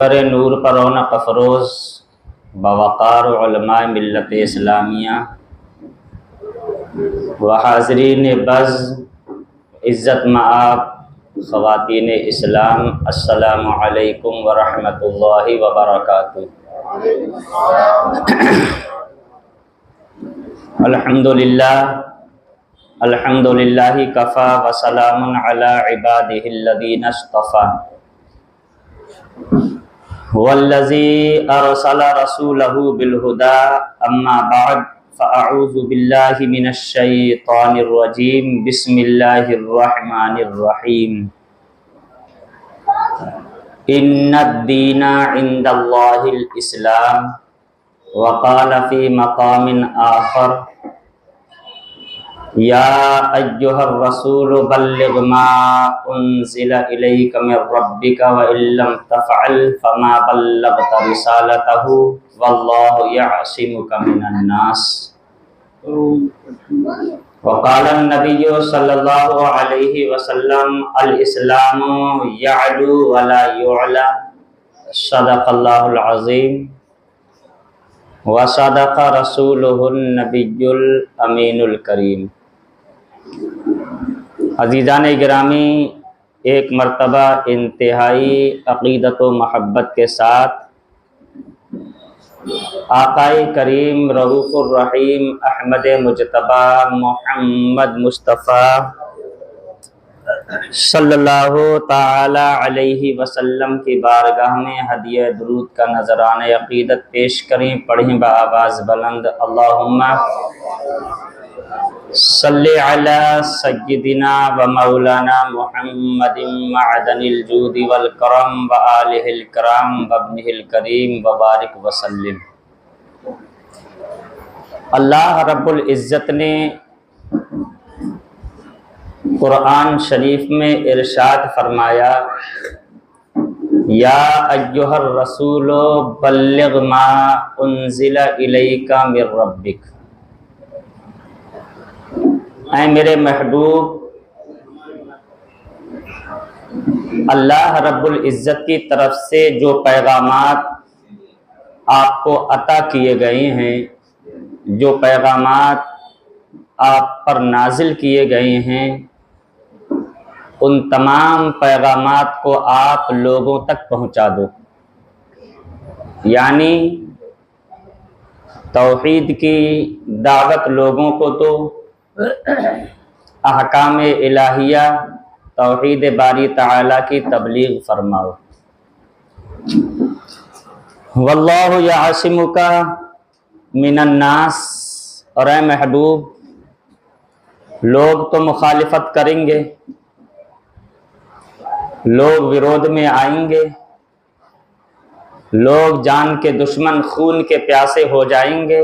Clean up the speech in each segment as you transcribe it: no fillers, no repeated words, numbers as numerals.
پر نور پر رونق افروز بوقار علماء ملت اسلامیہ و حاضرین بز عزت مآب خواتین اسلام، السلام علیکم ورحمۃ اللہ وبرکاتہ۔ الحمدللہ کفا وسلام علی عبادہ الذین اصطفیٰ والذی ارسل رسولہ بالہدی اما بعد فاعوذ باللہ من الشیطان الرجیم بسم اللہ الرحمن الرحیم۔ ان الدین عند اللہ الاسلام، وقال فی مقام آخر یا ایہا الرسول بلغ ما انزل الیک من ربک وان لم تفعل فما بلغت رسالتہ واللہ یعصمک من الناس۔ وقال النبی صلی اللہ علیہ وسلم الاسلام یعلو ولا یعلی، صدق اللہ العظیم وصدق رسولہ النبی الامین الکریم۔ عزیزان گرامی، ایک مرتبہ انتہائی عقیدت و محبت کے ساتھ آقائے کریم رؤوف الرحیم احمد مجتبی محمد مصطفیٰ صلی اللہ تعالی علیہ وسلم کی بارگاہ میں ہدیہ درود کا نذرانہ عقیدت پیش کریں۔ پڑھیں بآواز بلند، اللہم صلی علی سیدنا و مولانا محمد معدن الجود والکرم و آلہ الکرام و ابنہ الکریم و بارک وسلم۔ اللہ رب العزت نے قرآن شریف میں ارشاد فرمایا، یا ایہا الرسول بلغ ما انزل الیک من ربک، اے میرے محبوب، اللہ رب العزت کی طرف سے جو پیغامات آپ کو عطا کیے گئے ہیں، جو پیغامات آپ پر نازل کیے گئے ہیں، ان تمام پیغامات کو آپ لوگوں تک پہنچا دو۔ یعنی توحید کی دعوت لوگوں کو دو، احکام الہیہ توحید باری تعالی کی تبلیغ فرماؤ۔ واللہ یعصمک من الناس، اور اے محبوب، لوگ تو مخالفت کریں گے، لوگ ورود میں آئیں گے، لوگ جان کے دشمن خون کے پیاسے ہو جائیں گے،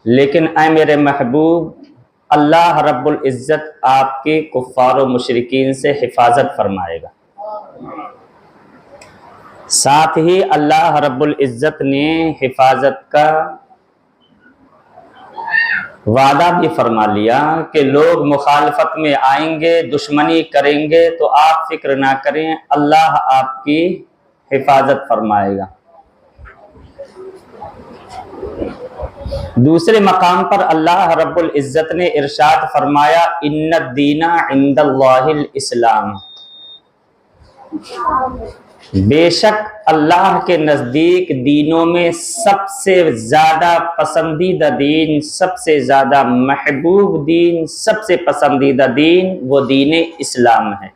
لیکن اے میرے محبوب، اللہ رب العزت آپ کے کفار و مشرکین سے حفاظت فرمائے گا۔ ساتھ ہی اللہ رب العزت نے حفاظت کا وعدہ بھی فرما لیا کہ لوگ مخالفت میں آئیں گے، دشمنی کریں گے، تو آپ فکر نہ کریں، اللہ آپ کی حفاظت فرمائے گا۔ دوسرے مقام پر اللہ رب العزت نے ارشاد فرمایا، ان الدین عند اللہ الاسلام، بے شک اللہ کے نزدیک دینوں میں سب سے زیادہ پسندیدہ دین، سب سے زیادہ محبوب دین، سب سے پسندیدہ دین وہ دین اسلام ہے۔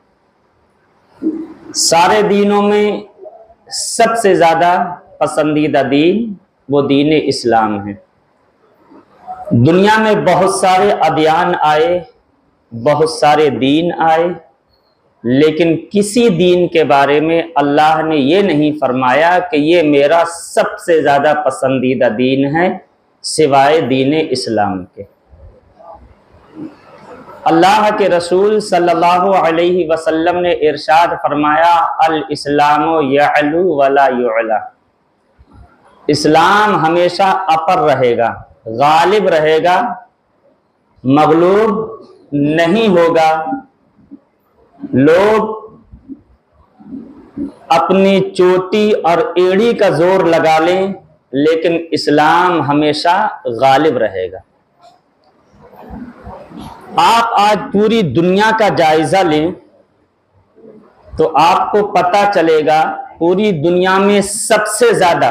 سارے دینوں میں سب سے زیادہ پسندیدہ دین وہ دین اسلام ہے۔ دنیا میں بہت سارے ادیان آئے، بہت سارے دین آئے، لیکن کسی دین کے بارے میں اللہ نے یہ نہیں فرمایا کہ یہ میرا سب سے زیادہ پسندیدہ دین ہے سوائے دین اسلام کے۔ اللہ کے رسول صلی اللہ علیہ وسلم نے ارشاد فرمایا، الاسلام یعلو ولا یعلی، اسلام ہمیشہ اپر رہے گا، غالب رہے گا، مغلوب نہیں ہوگا۔ لوگ اپنی چوٹی اور ایڑی کا زور لگا لیں لیکن اسلام ہمیشہ غالب رہے گا۔ آپ آج پوری دنیا کا جائزہ لیں تو آپ کو پتہ چلے گا پوری دنیا میں سب سے زیادہ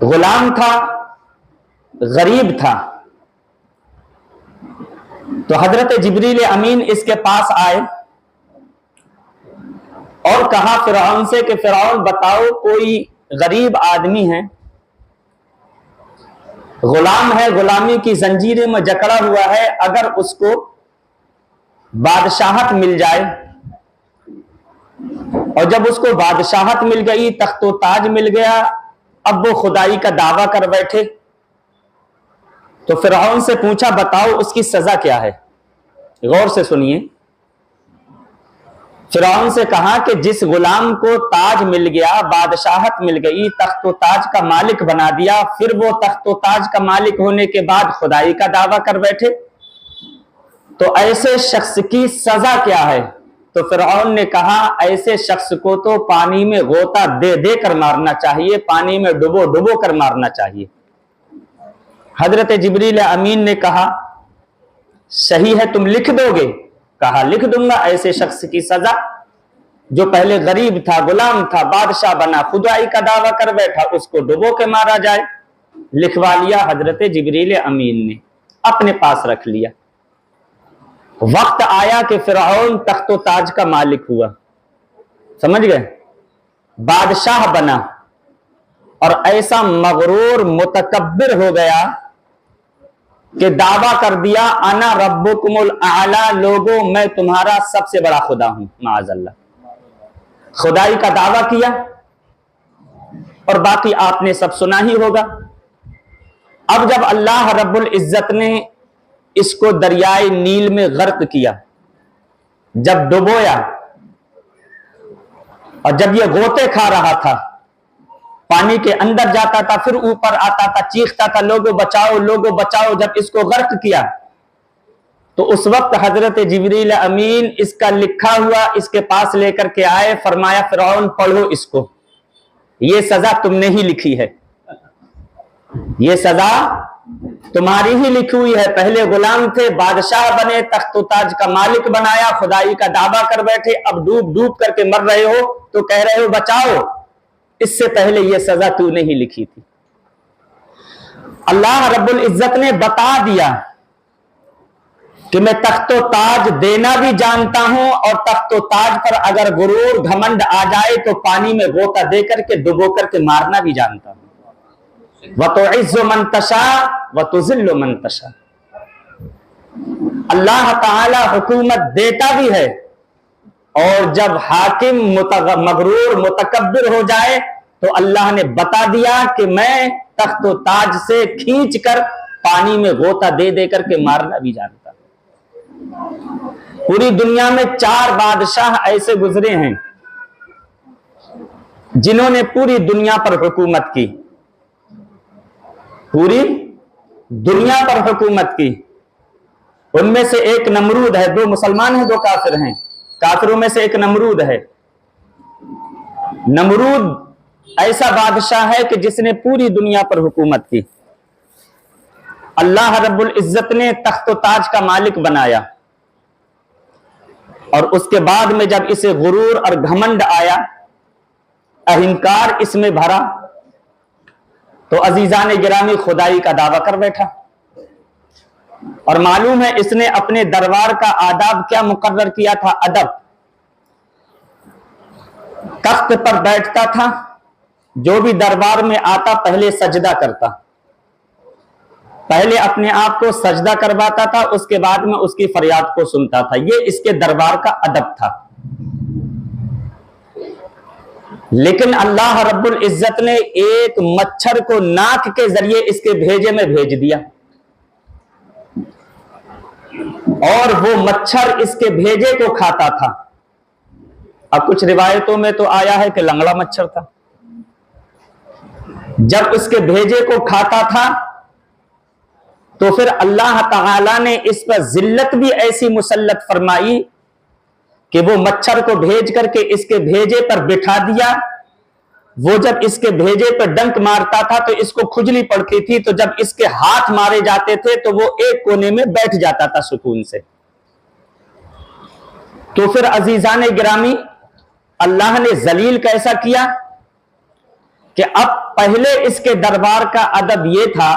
غلام تھا، غریب تھا. تو حضرت جبریل امین اس کے پاس آئے اور کہا فرعون سے کہ فرعون بتاؤ کوئی غریب آدمی ہے، غلام ہے، غلامی کی زنجیریں میں جکڑا ہوا ہے، اگر اس کو بادشاہت مل جائے، اور جب اس کو بادشاہت مل گئی، تخت و تاج مل گیا، اب وہ خدائی کا دعویٰ کر بیٹھے. تو فرعون سے پوچھا بتاؤ اس کی سزا کیا ہے. غور سے سنیے. فرعون سے کہا کہ جس غلام کو تاج مل گیا، بادشاہت مل گئی، تخت و تاج کا مالک بنا دیا، پھر وہ تخت و تاج کا مالک ہونے کے بعد خدائی کا دعویٰ کر بیٹھے، تو ایسے شخص کی سزا کیا ہے. تو فرعون نے کہا ایسے شخص کو تو پانی میں غوطہ دے دے کر مارنا چاہیے، پانی میں ڈبو ڈبو کر مارنا چاہیے. حضرت جبریل امین نے کہا صحیح ہے، تم لکھ دو گے؟ کہا لکھ دوں گا. ایسے شخص کی سزا جو پہلے غریب تھا، غلام تھا، بادشاہ بنا، خدائی کا دعویٰ کر بیٹھا، اس کو ڈبو کے مارا جائے. لکھوا لیا حضرت جبریل امین نے، اپنے پاس رکھ لیا. وقت آیا کہ فرعون تخت و تاج کا مالک ہوا، سمجھ گئے، بادشاہ بنا، اور ایسا مغرور متکبر ہو گیا کہ دعویٰ کر دیا انا ربکم الاعلی، لوگوں میں تمہارا سب سے بڑا خدا ہوں. معاذ اللہ، خدائی کا دعویٰ کیا، اور باقی آپ نے سب سنا ہی ہوگا. اب جب اللہ رب العزت نے اس کو دریائے نیل میں غرق کیا، جب ڈبویا، اور جب یہ غوطے کھا رہا تھا، پانی کے اندر جاتا تھا، پھر اوپر آتا تھا، چیختا تھا لوگو بچاؤ لوگو بچاؤ، جب اس کو غرق کیا تو اس وقت حضرت جبریل امین اس کا لکھا ہوا اس کے پاس لے کر کے آئے. فرمایا فرعون پڑھو اس کو، یہ سزا تم نے ہی لکھی ہے، یہ سزا تمہاری ہی لکھی ہوئی ہے. پہلے غلام تھے، بادشاہ بنے، تخت و تاج کا مالک بنایا، خدائی کا دعویٰ کر بیٹھے، اب ڈوب ڈوب کر کے مر رہے ہو تو کہہ رہے ہو بچاؤ. اس سے پہلے یہ سزا تو نے ہی لکھی تھی. اللہ رب العزت نے بتا دیا کہ میں تخت و تاج دینا بھی جانتا ہوں، اور تخت و تاج پر اگر غرور گھمنڈ آ جائے تو پانی میں غوطہ دے کر کے ڈبو کر کے مارنا بھی جانتا ہوں. وَتُعِزُّ مَن تَشَاءُ وَتُذِلُّ مَن تَشَاءُ. اللہ تعالی حکومت دیتا بھی ہے، اور جب حاکم مغرور متکبر ہو جائے تو اللہ نے بتا دیا کہ میں تخت و تاج سے کھینچ کر پانی میں غوطہ دے دے کر کے مارنا بھی جانتا. پوری دنیا میں 4 بادشاہ ایسے گزرے ہیں جنہوں نے پوری دنیا پر حکومت کی، پوری دنیا پر حکومت کی. ان میں سے ایک نمرود ہے، 2 مسلمان ہیں 2 کافر ہیں. کافروں میں سے ایک نمرود ہے. نمرود ایسا بادشاہ ہے کہ جس نے پوری دنیا پر حکومت کی. اللہ رب العزت نے تخت و تاج کا مالک بنایا، اور اس کے بعد میں جب اسے غرور اور گھمنڈ آیا، اہنکار اس میں بھرا، تو عزیزان گرامی خدائی کا دعویٰ کر بیٹھا. اور معلوم ہے اس نے اپنے دربار کا آداب کیا مقرر کیا تھا؟ ادب. تخت پر بیٹھتا تھا، جو بھی دربار میں آتا پہلے سجدہ کرتا، پہلے اپنے آپ کو سجدہ کرواتا تھا، اس کے بعد میں اس کی فریاد کو سنتا تھا. یہ اس کے دربار کا ادب تھا. لیکن اللہ رب العزت نے ایک مچھر کو ناک کے ذریعے اس کے بھیجے میں بھیج دیا، اور وہ مچھر اس کے بھیجے کو کھاتا تھا. اب کچھ روایتوں میں تو آیا ہے کہ لنگڑا مچھر تھا. جب اس کے بھیجے کو کھاتا تھا تو پھر اللہ تعالی نے اس پر ذلت بھی ایسی مسلط فرمائی کہ وہ مچھر کو بھیج کر کے اس کے بھیجے پر بٹھا دیا. وہ جب اس کے بھیجے پر ڈنک مارتا تھا تو اس کو کھجلی پڑتی تھی، تو جب اس کے ہاتھ مارے جاتے تھے تو وہ ایک کونے میں بیٹھ جاتا تھا سکون سے. تو پھر عزیزان گرامی اللہ نے ذلیل کیسا کیا کہ اب پہلے اس کے دربار کا ادب یہ تھا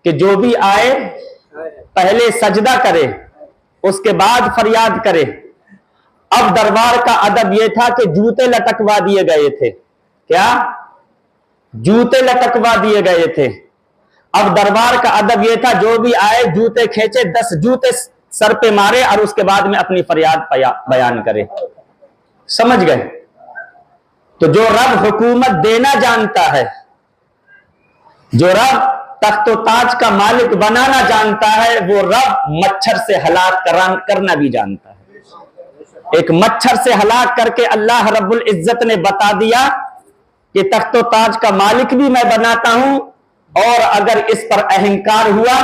کہ جو بھی آئے پہلے سجدہ کرے، اس کے بعد فریاد کرے۔ اب دربار کا ادب یہ تھا کہ جوتے لٹکوا دیے گئے تھے۔ کیا؟ جوتے لٹکوا دیے گئے تھے۔ اب دربار کا ادب یہ تھا جو بھی آئے جوتے کھینچے، 10 جوتے سر پہ مارے اور اس کے بعد میں اپنی فریاد بیان کرے۔ سمجھ گئے؟ تو جو رب حکومت دینا جانتا ہے، جو رب تخت و تاج کا مالک بنانا جانتا ہے، وہ رب مچھر سے ہلاک کرنا بھی جانتا ہے۔ ایک مچھر سے ہلاک کر کے اللہ رب العزت نے بتا دیا کہ تخت و تاج کا مالک بھی میں بناتا ہوں، اور اگر اس پر اہنکار ہوا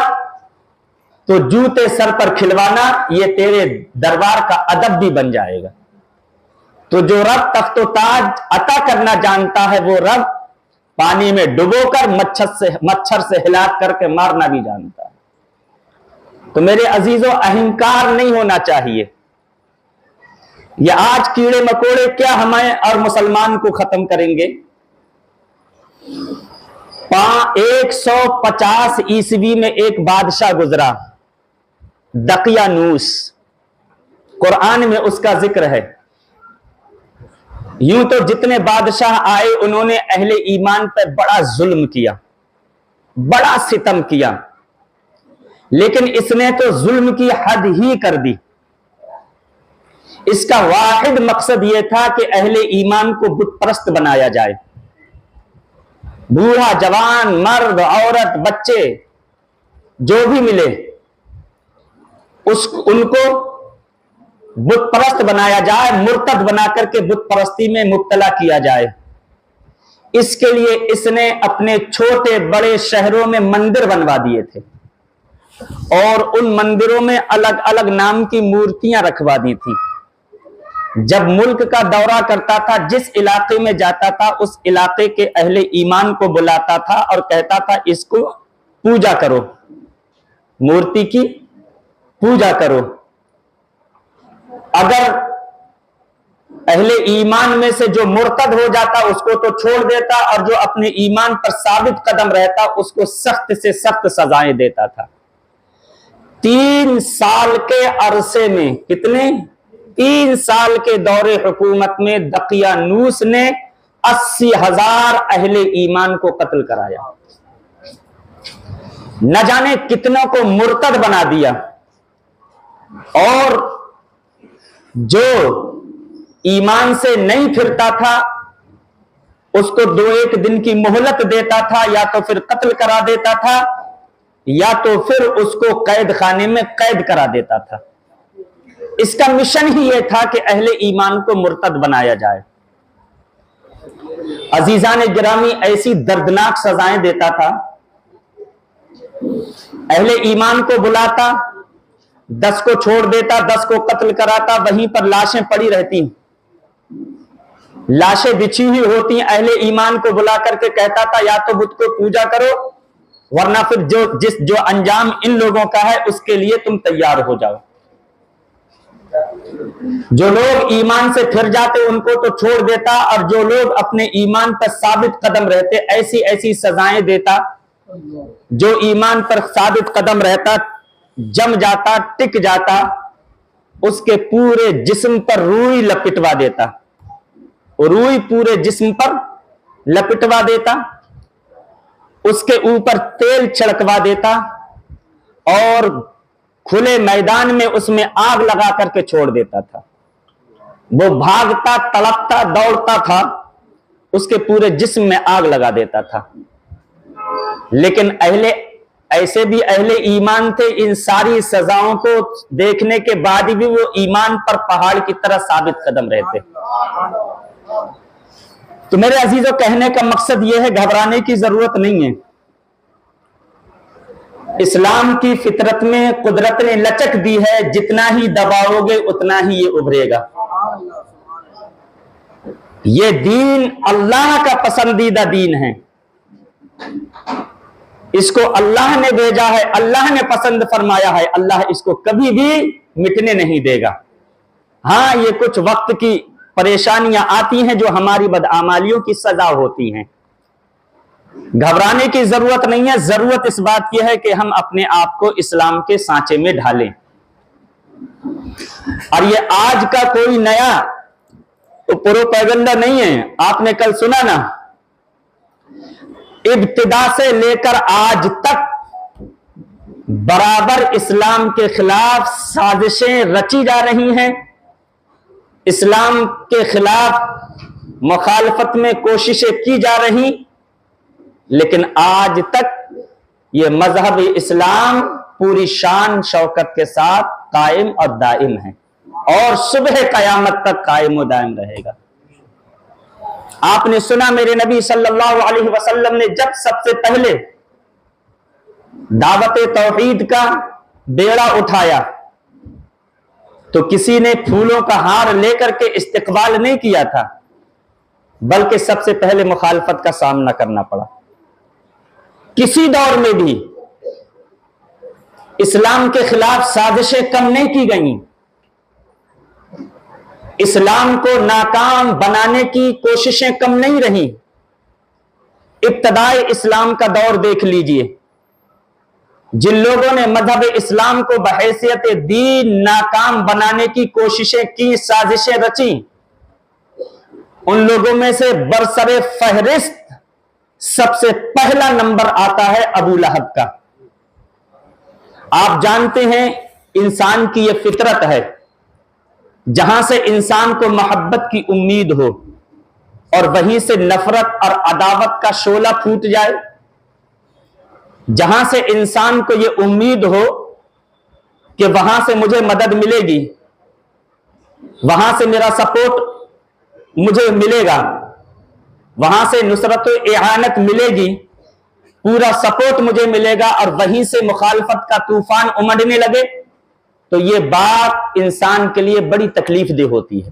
تو جوتے سر پر کھلوانا یہ تیرے دربار کا ادب بھی بن جائے گا۔ تو جو رب تخت و تاج عطا کرنا جانتا ہے، وہ رب پانی میں ڈبو کر مچھر سے ہلاک کر کے مارنا بھی جانتا ہے۔ تو میرے عزیزوں، اہنکار نہیں ہونا چاہیے۔ یہ آج کیڑے مکوڑے کیا ہمیں اور مسلمان کو ختم کریں گے۔ 150 عیسوی میں ایک بادشاہ گزرا، دقیانوس، قرآن میں اس کا ذکر ہے۔ یوں تو جتنے بادشاہ آئے انہوں نے اہل ایمان پر بڑا ظلم کیا، بڑا ستم کیا، لیکن اس نے تو ظلم کی حد ہی کر دی۔ اس کا واحد مقصد یہ تھا کہ اہل ایمان کو بت پرست بنایا جائے۔ بوڑھا جوان، مرد، عورت، بچے جو بھی ملے ان کو بت پرست بنایا جائے، مرتد بنا کر کے بت پرستی میں مبتلا کیا جائے۔ اس کے لیے اس نے اپنے چھوٹے بڑے شہروں میں مندر بنوا دیے تھے، اور ان مندروں میں الگ الگ نام کی مورتیاں رکھوا دی تھی۔ جب ملک کا دورہ کرتا تھا، جس علاقے میں جاتا تھا اس علاقے کے اہل ایمان کو بلاتا تھا اور کہتا تھا اس کو پوجا کرو، مورتی کی پوجا کرو۔ اگر اہل ایمان میں سے جو مرتد ہو جاتا اس کو تو چھوڑ دیتا، اور جو اپنے ایمان پر ثابت قدم رہتا اس کو سخت سے سخت سزائیں دیتا تھا۔ 3 سال کے عرصے میں، کتنے؟ 3 سال کے دور حکومت میں دقیانوس نے 80,000 اہل ایمان کو قتل کرایا، نہ جانے کتنوں کو مرتد بنا دیا، اور جو ایمان سے نہیں پھرتا تھا اس کو 2-1 دن کی مہلت دیتا تھا، یا تو پھر قتل کرا دیتا تھا، یا تو پھر اس کو قید خانے میں قید کرا دیتا تھا۔ اس کا مشن ہی یہ تھا کہ اہل ایمان کو مرتد بنایا جائے۔ عزیزان گرامی، ایسی دردناک سزائیں دیتا تھا۔ اہل ایمان کو بلاتا، 10 کو چھوڑ دیتا، 10 کو قتل کراتا، وہیں پر لاشیں پڑی رہتی، لاشیں بچھی ہوئی ہوتی، اہل ایمان کو بلا کر کے کہتا تھا یا تو بت کو پوجا کرو، ورنہ پھر جو انجام ان لوگوں کا ہے اس کے لیے تم تیار ہو جاؤ۔ جو لوگ ایمان سے پھر جاتے ان کو تو چھوڑ دیتا، اور جو لوگ اپنے ایمان پر ثابت قدم رہتے ایسی ایسی سزائیں دیتا۔ جو ایمان پر ثابت قدم رہتا، جم جاتا، ٹک جاتا، اس کے پورے جسم پر روئی لپٹوا دیتا، روئی پورے جسم پر لپٹوا دیتا، اس کے اوپر تیل چھڑکوا دیتا، اور کھلے میدان میں اس میں آگ لگا کر کے چھوڑ دیتا تھا۔ وہ بھاگتا، تڑپتا، دوڑتا تھا، اس کے پورے جسم میں آگ لگا دیتا تھا۔ لیکن ایسے بھی اہل ایمان تھے، ان ساری سزاؤں کو دیکھنے کے بعد بھی وہ ایمان پر پہاڑ کی طرح ثابت قدم رہتے۔ تو میرے عزیزوں، کہنے کا مقصد یہ ہے، گھبرانے کی ضرورت نہیں ہے۔ اسلام کی فطرت میں قدرت نے لچک دی ہے، جتنا ہی دباؤ گے اتنا ہی یہ ابھرے گا۔ یہ دین اللہ کا پسندیدہ دین ہے، اس کو اللہ نے بھیجا ہے، اللہ نے پسند فرمایا ہے، اللہ اس کو کبھی بھی مٹنے نہیں دے گا۔ ہاں، یہ کچھ وقت کی پریشانیاں آتی ہیں جو ہماری بدعمالیوں کی سزا ہوتی ہیں، گھبرانے کی ضرورت نہیں ہے، ضرورت اس بات کی ہے کہ ہم اپنے آپ کو اسلام کے سانچے میں ڈھالیں۔ اور یہ آج کا کوئی نیا پروپیگنڈا نہیں ہے، آپ نے کل سنا نا، ابتدا سے لے کر آج تک برابر اسلام کے خلاف سازشیں رچی جا رہی ہیں، اسلام کے خلاف مخالفت میں کوششیں کی جا رہی، لیکن آج تک یہ مذہب اسلام پوری شان شوکت کے ساتھ قائم اور دائم ہے، اور صبح قیامت تک قائم و دائم رہے گا۔ آپ نے سنا میرے نبی صلی اللہ علیہ وسلم نے جب سب سے پہلے دعوت توحید کا بیڑا اٹھایا تو کسی نے پھولوں کا ہار لے کر کے استقبال نہیں کیا تھا، بلکہ سب سے پہلے مخالفت کا سامنا کرنا پڑا۔ کسی دور میں بھی اسلام کے خلاف سازشیں کم نہیں کی گئیں، اسلام کو ناکام بنانے کی کوششیں کم نہیں رہیں۔ ابتدائے اسلام کا دور دیکھ لیجئے، جن لوگوں نے مذہب اسلام کو بحیثیت دین ناکام بنانے کی کوششیں کی، سازشیں رچیں، ان لوگوں میں سے برسر فہرست سب سے پہلا نمبر آتا ہے ابو لہب کا۔ آپ جانتے ہیں انسان کی یہ فطرت ہے، جہاں سے انسان کو محبت کی امید ہو اور وہیں سے نفرت اور عداوت کا شعلہ پھوٹ جائے، جہاں سے انسان کو یہ امید ہو کہ وہاں سے مجھے مدد ملے گی، وہاں سے میرا سپورٹ مجھے ملے گا، وہاں سے نصرت و اعانت ملے گی، پورا سپورٹ مجھے ملے گا، اور وہیں سے مخالفت کا طوفان امڈنے لگے، تو یہ بات انسان کے لیے بڑی تکلیف دہ ہوتی ہے،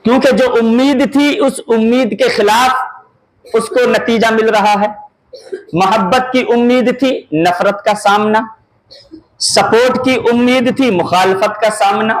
کیونکہ جو امید تھی اس امید کے خلاف اس کو نتیجہ مل رہا ہے۔ محبت کی امید تھی، نفرت کا سامنا، سپورٹ کی امید تھی، مخالفت کا سامنا،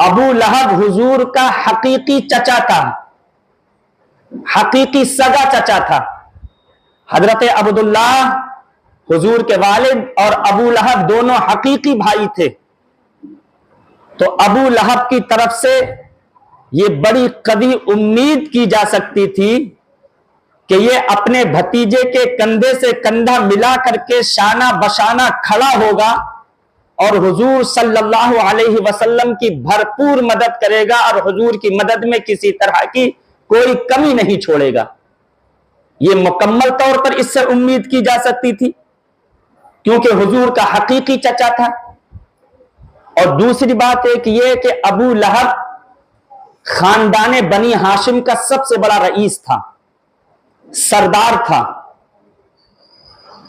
ابو لہب حضور کا حقیقی چچا تھا، حقیقی سگا چچا تھا۔ حضرت عبداللہ حضور کے والد اور ابو لہب دونوں حقیقی بھائی تھے، تو ابو لہب کی طرف سے یہ بڑی قوی امید کی جا سکتی تھی کہ یہ اپنے بھتیجے کے کندھے سے کندھا ملا کر کے شانہ بشانہ کھڑا ہوگا اور حضور صلی اللہ علیہ وسلم کی بھرپور مدد کرے گا، اور حضور کی مدد میں کسی طرح کی کوئی کمی نہیں چھوڑے گا۔ یہ مکمل طور پر اس سے امید کی جا سکتی تھی، کیونکہ حضور کا حقیقی چچا تھا۔ اور دوسری بات ایک یہ کہ ابو لہب خاندان بنی ہاشم کا سب سے بڑا رئیس تھا، سردار تھا،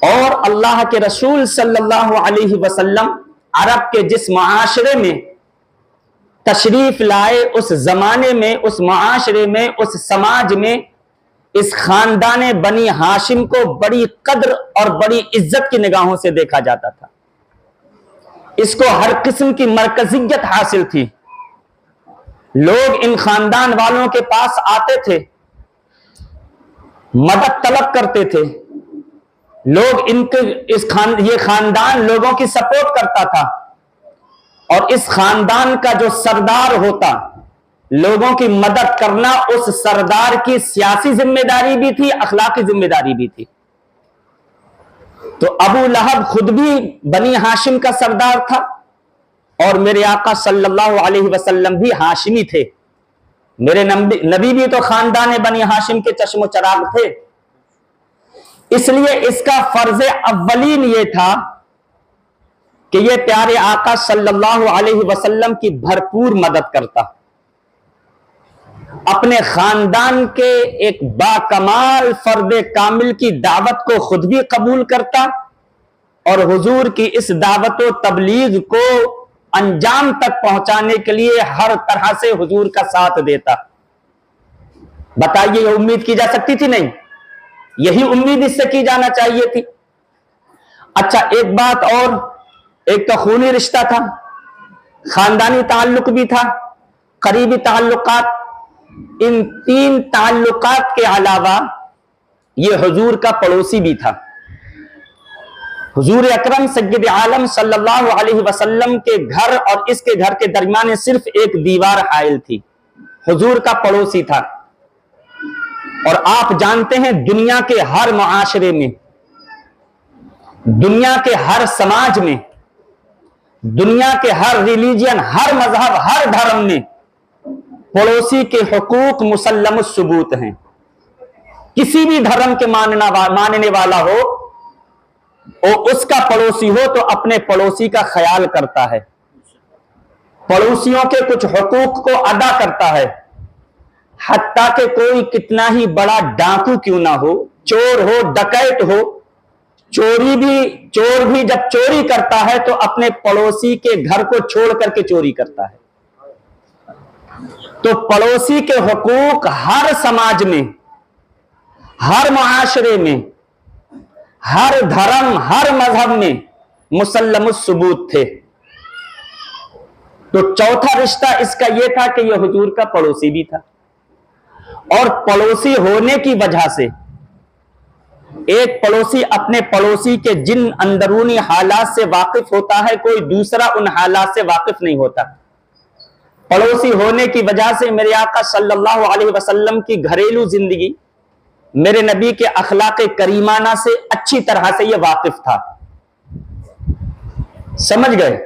اور اللہ کے رسول صلی اللہ علیہ وسلم عرب کے جس معاشرے میں تشریف لائے، اس زمانے میں، اس معاشرے میں، اس سماج میں اس خاندان بنی ہاشم کو بڑی قدر اور بڑی عزت کی نگاہوں سے دیکھا جاتا تھا۔ اس کو ہر قسم کی مرکزیت حاصل تھی، لوگ ان خاندان والوں کے پاس آتے تھے، مدد طلب کرتے تھے، لوگ یہ خاندان لوگوں کی سپورٹ کرتا تھا، اور اس خاندان کا جو سردار ہوتا، لوگوں کی مدد کرنا اس سردار کی سیاسی ذمہ داری بھی تھی، اخلاقی ذمہ داری بھی تھی۔ تو ابو لہب خود بھی بنی ہاشم کا سردار تھا، اور میرے آقا صلی اللہ علیہ وسلم بھی ہاشمی تھے، میرے نبی بھی تو خاندان بنی ہاشم کے چشم و چراغ تھے۔ اس لیے اس کا فرض اولین یہ تھا کہ یہ پیارے آقا صلی اللہ علیہ وسلم کی بھرپور مدد کرتا، اپنے خاندان کے ایک باکمال فرد کامل کی دعوت کو خود بھی قبول کرتا، اور حضور کی اس دعوت و تبلیغ کو انجام تک پہنچانے کے لیے ہر طرح سے حضور کا ساتھ دیتا۔ بتائیے یہ امید کی جا سکتی تھی؟ نہیں، یہی امید اس سے کی جانا چاہیے تھی۔ اچھا ایک بات اور، ایک تو خونی رشتہ تھا، خاندانی تعلق بھی تھا، قریبی تعلقات، ان 3 تعلقات کے علاوہ یہ حضور کا پڑوسی بھی تھا۔ حضور اکرم سید عالم صلی اللہ علیہ وسلم کے گھر اور اس کے گھر کے درمیان صرف ایک دیوار حائل تھی، حضور کا پڑوسی تھا۔ اور آپ جانتے ہیں دنیا کے ہر معاشرے میں، دنیا کے ہر سماج میں، دنیا کے ہر ریلیجن، ہر مذہب، ہر دھرم میں پڑوسی کے حقوق مسلم الثبوت ہیں۔ کسی بھی دھرم کے ماننے والا ہو اور اس کا پڑوسی ہو تو اپنے پڑوسی کا خیال کرتا ہے، پڑوسیوں کے کچھ حقوق کو ادا کرتا ہے، حتیٰ کہ کوئی کتنا ہی بڑا ڈاکو کیوں نہ ہو، چور ہو، ڈکیت ہو، چور بھی جب چوری کرتا ہے تو اپنے پڑوسی کے گھر کو چھوڑ کر کے چوری کرتا ہے۔ تو پڑوسی کے حقوق ہر سماج میں، ہر معاشرے میں، ہر دھرم، ہر مذہب میں مسلم الثبوت تھے۔ تو چوتھا رشتہ اس کا یہ تھا کہ یہ حضور کا پڑوسی بھی تھا، اور پڑوسی ہونے کی وجہ سے ایک پڑوسی اپنے پڑوسی کے جن اندرونی حالات سے واقف ہوتا ہے، کوئی دوسرا ان حالات سے واقف نہیں ہوتا۔ پڑوسی ہونے کی وجہ سے میرے آقا صلی اللہ علیہ وسلم کی گھریلو زندگی، میرے نبی کے اخلاق کریمانہ سے اچھی طرح سے یہ واقف تھا۔ سمجھ گئے؟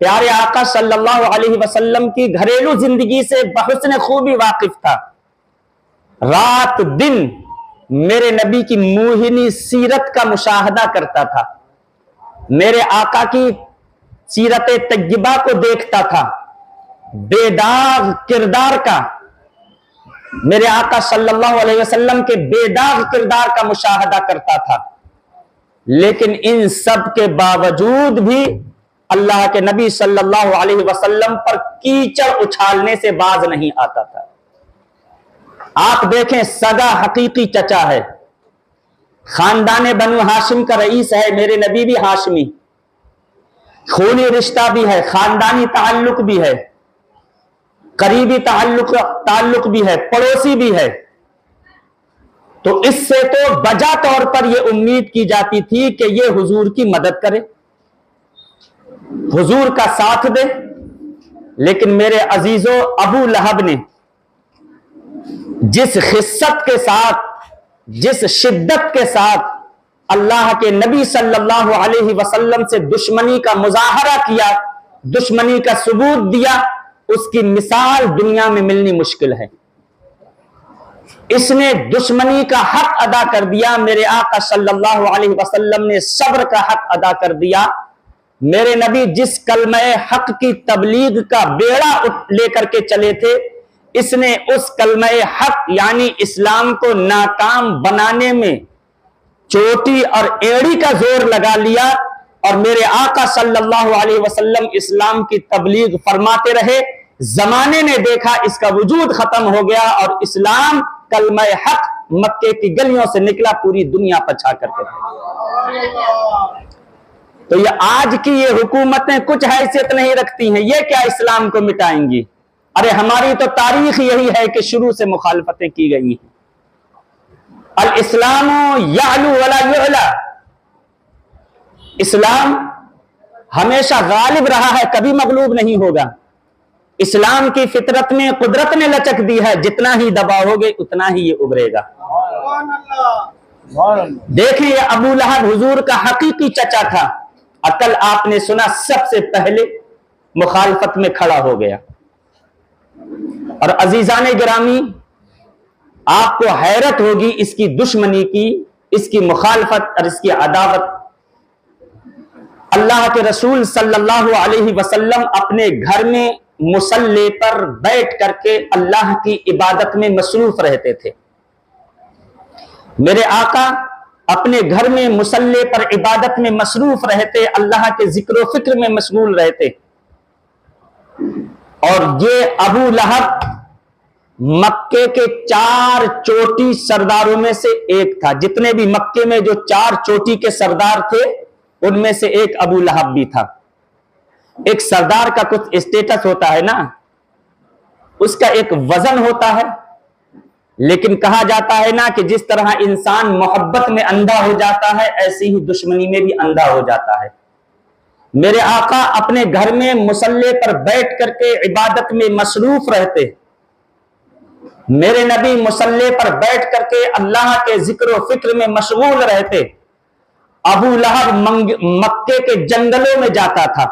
پیارے آقا صلی اللہ علیہ وسلم کی گھریلو زندگی سے بحسن خوبی واقف تھا۔ رات دن میرے نبی کی موہنی سیرت کا مشاہدہ کرتا تھا، میرے آقا کی سیرت طیبہ کو دیکھتا تھا، بے داغ کردار کا، میرے آقا صلی اللہ علیہ وسلم کے بے داغ کردار کا مشاہدہ کرتا تھا۔ لیکن ان سب کے باوجود بھی اللہ کے نبی صلی اللہ علیہ وسلم پر کیچڑ اچھالنے سے باز نہیں آتا تھا۔ آپ دیکھیں، سگا حقیقی چچا ہے، خاندان بنو ہاشم کا رئیس ہے، میرے نبی بھی ہاشمی، خونی رشتہ بھی ہے، خاندانی تعلق بھی ہے، قریبی تعلق بھی ہے، پڑوسی بھی ہے۔ تو اس سے تو بجا طور پر یہ امید کی جاتی تھی کہ یہ حضور کی مدد کرے، حضور کا ساتھ دے۔ لیکن میرے عزیزو، ابو لہب نے جس خست کے ساتھ، جس شدت کے ساتھ اللہ کے نبی صلی اللہ علیہ وسلم سے دشمنی کا مظاہرہ کیا، دشمنی کا ثبوت دیا، اس کی مثال دنیا میں ملنی مشکل ہے۔ اس نے دشمنی کا حق ادا کر دیا، میرے آقا صلی اللہ علیہ وسلم نے صبر کا حق ادا کر دیا۔ میرے نبی جس کلمہ حق کی تبلیغ کا بیڑا لے کر کے چلے تھے، اس نے اس کلمہ حق یعنی اسلام کو ناکام بنانے میں چوٹی اور ایڑی کا زور لگا لیا، اور میرے آقا صلی اللہ علیہ وسلم اسلام کی تبلیغ فرماتے رہے۔ زمانے نے دیکھا اس کا وجود ختم ہو گیا، اور اسلام کلمہ حق مکے کی گلیوں سے نکلا، پوری دنیا پر چھا کر کے۔ تو یہ آج کی یہ حکومتیں کچھ حیثیت نہیں رکھتی ہیں، یہ کیا اسلام کو مٹائیں گی؟ ارے ہماری تو تاریخ یہی ہے کہ شروع سے مخالفتیں کی گئی ہیں۔ الاسلام یعلو ولا یعلا، اسلام ہمیشہ غالب رہا ہے، کبھی مغلوب نہیں ہوگا۔ اسلام کی فطرت میں قدرت نے لچک دی ہے، جتنا ہی دباؤ گے اتنا ہی یہ ابھرے گا۔ دیکھیں، یہ ابو لہب حضور کا حقیقی چچا تھا، عقل آپ نے سنا سب سے پہلے مخالفت میں کھڑا ہو گیا۔ اور عزیزان گرامی، آپ کو حیرت ہوگی اس کی دشمنی کی، اس کی مخالفت اور اس کی عداوت۔ اللہ کے رسول صلی اللہ علیہ وسلم اپنے گھر میں مصلی پر بیٹھ کر کے اللہ کی عبادت میں مصروف رہتے تھے۔ میرے آقا اپنے گھر میں مصلی پر عبادت میں مصروف رہتے، اللہ کے ذکر و فکر میں مشغول رہتے۔ اور یہ ابو لہب مکے کے 4 چوٹی سرداروں میں سے ایک تھا۔ جتنے بھی مکے میں جو 4 چوٹی کے سردار تھے، ان میں سے ایک ابو لہب بھی تھا۔ ایک سردار کا کچھ اسٹیٹس ہوتا ہے نا، اس کا ایک وزن ہوتا ہے، لیکن کہا جاتا ہے نا کہ جس طرح انسان محبت میں اندھا ہو جاتا ہے ایسی ہی دشمنی میں بھی اندھا ہو جاتا ہے۔ میرے آقا اپنے گھر میں مصلی پر بیٹھ کر کے عبادت میں مصروف رہتے، میرے نبی مصلی پر بیٹھ کر کے اللہ کے ذکر و فکر میں مشغول رہتے۔ ابو لہب مکے کے جنگلوں میں جاتا تھا،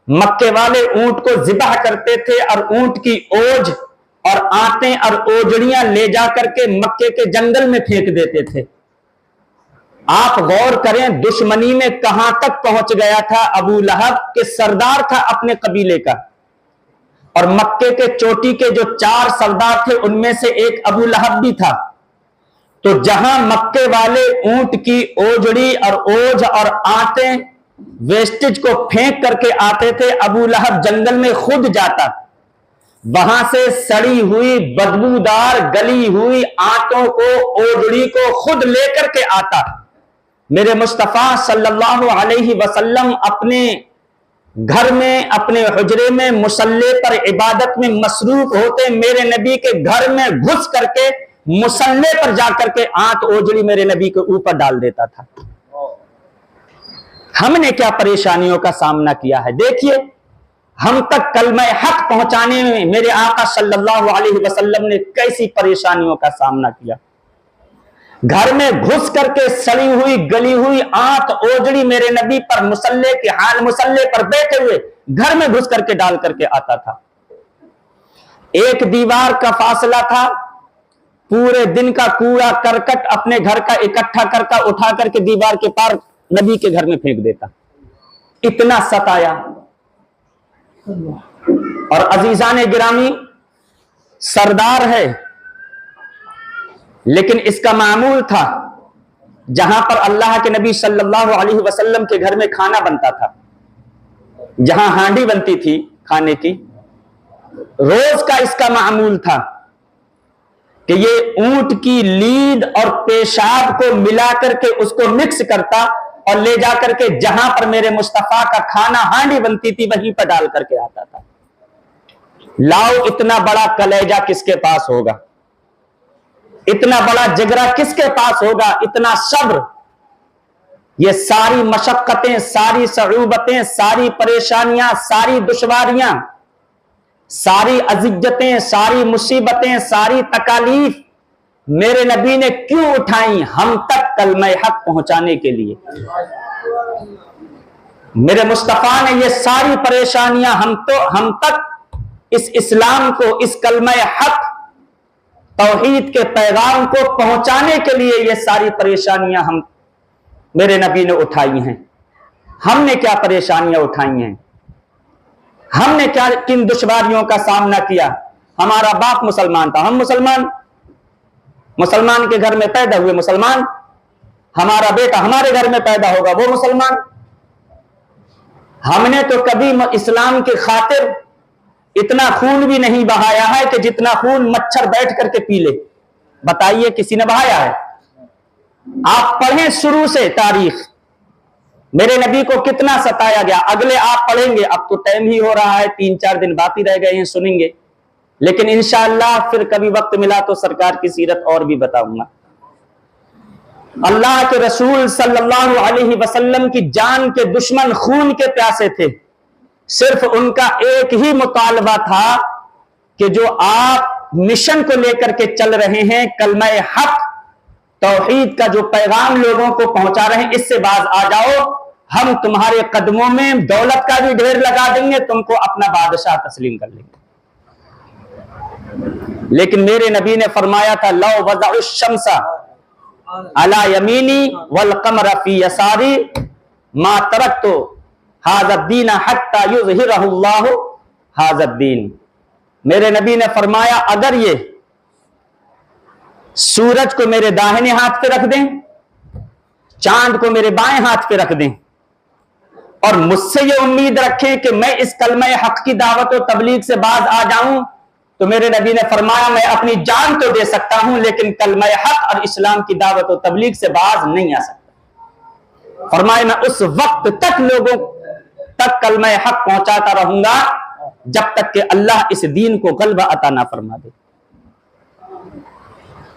مکے والے اونٹ کو ذبح کرتے تھے اور اونٹ کی اوج اور آنتیں اور اوجڑیاں لے جا کر کے مکے کے جنگل میں پھینک دیتے تھے۔ آپ غور کریں دشمنی میں کہاں تک پہنچ گیا تھا ابو لہب کے سردار تھا اپنے قبیلے کا، اور مکے کے چوٹی کے جو 4 سردار تھے ان میں سے ایک ابو لہب بھی تھا۔ تو جہاں مکے والے اونٹ کی اوجڑی اور اوج اور آنتیں ویسٹیج کو پھینک کر کے آتے تھے، ابو لہب جنگل میں خود جاتا، وہاں سے سڑی ہوئی بدبودار گلی ہوئی آنتوں کو اوجڑی کو خود لے کر کے آتا۔ میرے مصطفیٰ صلی اللہ علیہ وسلم اپنے گھر میں اپنے حجرے میں مصلی پر عبادت میں مصروف ہوتے، میرے نبی کے گھر میں گھس کر کے مصلی پر جا کر کے آنت اوجڑی میرے نبی کے اوپر ڈال دیتا تھا۔ ہم نے کیا پریشانیوں کا سامنا کیا ہے، دیکھیے ہم تک کلمہ حق پہنچانے میں میرے آقا صلی اللہ علیہ وسلم نے کیسی پریشانیوں کا سامنا کیا۔ گھر میں گھس کر کے سڑی ہوئی گلی ہوئی آنت اوجڑی میرے نبی پر مصلی کے حال مصلی پر بیٹھے ہوئے گھر میں گھس کر کے ڈال کر کے آتا تھا۔ ایک دیوار کا فاصلہ تھا، پورے دن کا کوڑا کرکٹ اپنے گھر کا اکٹھا کر کے اٹھا کر کے دیوار کے پار نبی کے گھر میں پھینک دیتا، اتنا ستایا۔ اور عزیزان گرامی سردار ہے، لیکن اس کا معمول تھا جہاں پر اللہ کے نبی صلی اللہ علیہ وسلم کے گھر میں کھانا بنتا تھا، جہاں ہانڈی بنتی تھی کھانے کی، روز کا اس کا معمول تھا کہ یہ اونٹ کی لید اور پیشاب کو ملا کر کے اس کو مکس کرتا اور لے جا کر کے جہاں پر میرے مصطفیٰ کا کھانا ہانڈی بنتی تھی وہیں پر ڈال کر کے آتا تھا۔ لاؤ اتنا بڑا کلیجہ کس کے پاس ہوگا، اتنا بڑا جگرہ کس کے پاس ہوگا، اتنا صبر۔ یہ ساری مشقتیں، ساری صعوبتیں، ساری پریشانیاں، ساری دشواریاں، ساری اذیتیں، ساری مصیبتیں، ساری تکالیف میرے نبی نے کیوں اٹھائیں؟ ہم تک کلمہ حق پہنچانے کے لیے۔ میرے مصطفیٰ نے یہ ساری پریشانیاں ہم تک اس اسلام کو، اس کلمہ حق توحید کے پیغام کو پہنچانے کے لیے یہ ساری پریشانیاں میرے نبی نے اٹھائی ہیں۔ ہم نے کیا پریشانیاں اٹھائی ہیں، ہم نے کیا کن دشواریوں کا سامنا کیا؟ ہمارا باپ مسلمان تھا، ہم مسلمان کے گھر میں پیدا ہوئے مسلمان، ہمارا بیٹا ہمارے گھر میں پیدا ہوگا وہ مسلمان۔ ہم نے تو کبھی اسلام کی خاطر اتنا خون بھی نہیں بہایا ہے کہ جتنا خون مچھر بیٹھ کر کے پی لے، بتائیے کسی نے بہایا ہے؟ آپ پڑھیں شروع سے تاریخ، میرے نبی کو کتنا ستایا گیا، اگلے آپ پڑھیں گے، اب تو ٹائم ہی ہو رہا ہے، 3-4 دن باقی رہ گئے ہیں، سنیں گے، لیکن انشاءاللہ پھر کبھی وقت ملا تو سرکار کی سیرت اور بھی بتاؤں گا۔ اللہ کے رسول صلی اللہ علیہ وسلم کی جان کے دشمن خون کے پیاسے تھے، صرف ان کا ایک ہی مطالبہ تھا کہ جو آپ مشن کو لے کر کے چل رہے ہیں، کلمہ حق توحید کا جو پیغام لوگوں کو پہنچا رہے ہیں، اس سے باز آ جاؤ، ہم تمہارے قدموں میں دولت کا بھی ڈھیر لگا دیں گے، تم کو اپنا بادشاہ تسلیم کر لیں گے۔ لیکن میرے نبی نے فرمایا تھا لو وضع الشمس علی یمینی والقمر فی یساری ما ترکت ھذا الدین حتی یظہرہ اللہ ھذا الدین۔ میرے نبی نے فرمایا اگر یہ سورج کو میرے داہنے ہاتھ پہ رکھ دیں، چاند کو میرے بائیں ہاتھ پہ رکھ دیں، اور مجھ سے یہ امید رکھیں کہ میں اس کلمہ حق کی دعوت و تبلیغ سے باز آ جاؤں، تو میرے نبی نے فرمایا میں اپنی جان تو دے سکتا ہوں لیکن کلمہ حق اور اسلام کی دعوت و تبلیغ سے باز نہیں آ سکتا۔ فرمایا میں اس وقت تک لوگوں تک کلمہ حق پہنچاتا رہوں گا جب تک کہ اللہ اس دین کو غلبہ عطا نہ فرما دے۔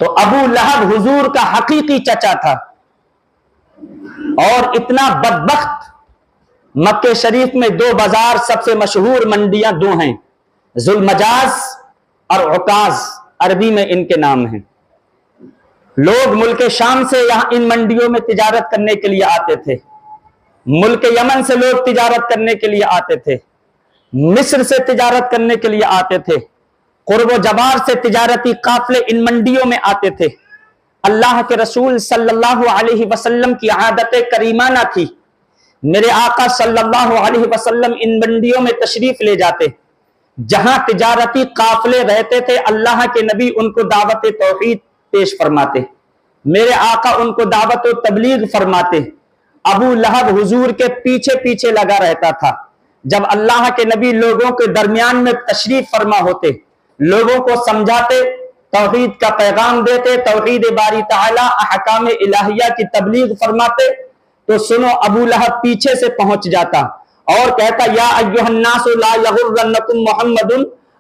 تو ابو لہب حضور کا حقیقی چچا تھا، اور اتنا بدبخت، مکہ شریف میں دو بازار سب سے مشہور منڈیاں دو ہیں، ذوالمجاز اور عکاظ، عربی میں ان کے نام ہیں۔ لوگ ملک شام سے یہاں ان منڈیوں میں تجارت کرنے کے لیے آتے تھے، ملک یمن سے لوگ تجارت کرنے کے لیے آتے تھے، مصر سے تجارت کرنے کے لیے آتے تھے، قرب و جوار سے تجارتی قافلے ان منڈیوں میں آتے تھے۔ اللہ کے رسول صلی اللہ علیہ وسلم کی عادت کریمانہ تھی، میرے آقا صلی اللہ علیہ وسلم ان منڈیوں میں تشریف لے جاتے، جہاں تجارتی قافلے رہتے تھے اللہ کے نبی ان کو دعوت توحید پیش فرماتے، میرے آقا ان کو دعوت و تبلیغ فرماتے۔ ابو لہب حضور کے پیچھے پیچھے لگا رہتا تھا، جب اللہ کے نبی لوگوں کے درمیان میں تشریف فرما ہوتے، لوگوں کو سمجھاتے، توحید کا پیغام دیتے، توحید باری تعالی احکام الہیہ کی تبلیغ فرماتے، تو سنو ابو لہب پیچھے سے پہنچ جاتا اور کہتا یا ایھا الناس لا یغرنکم محمد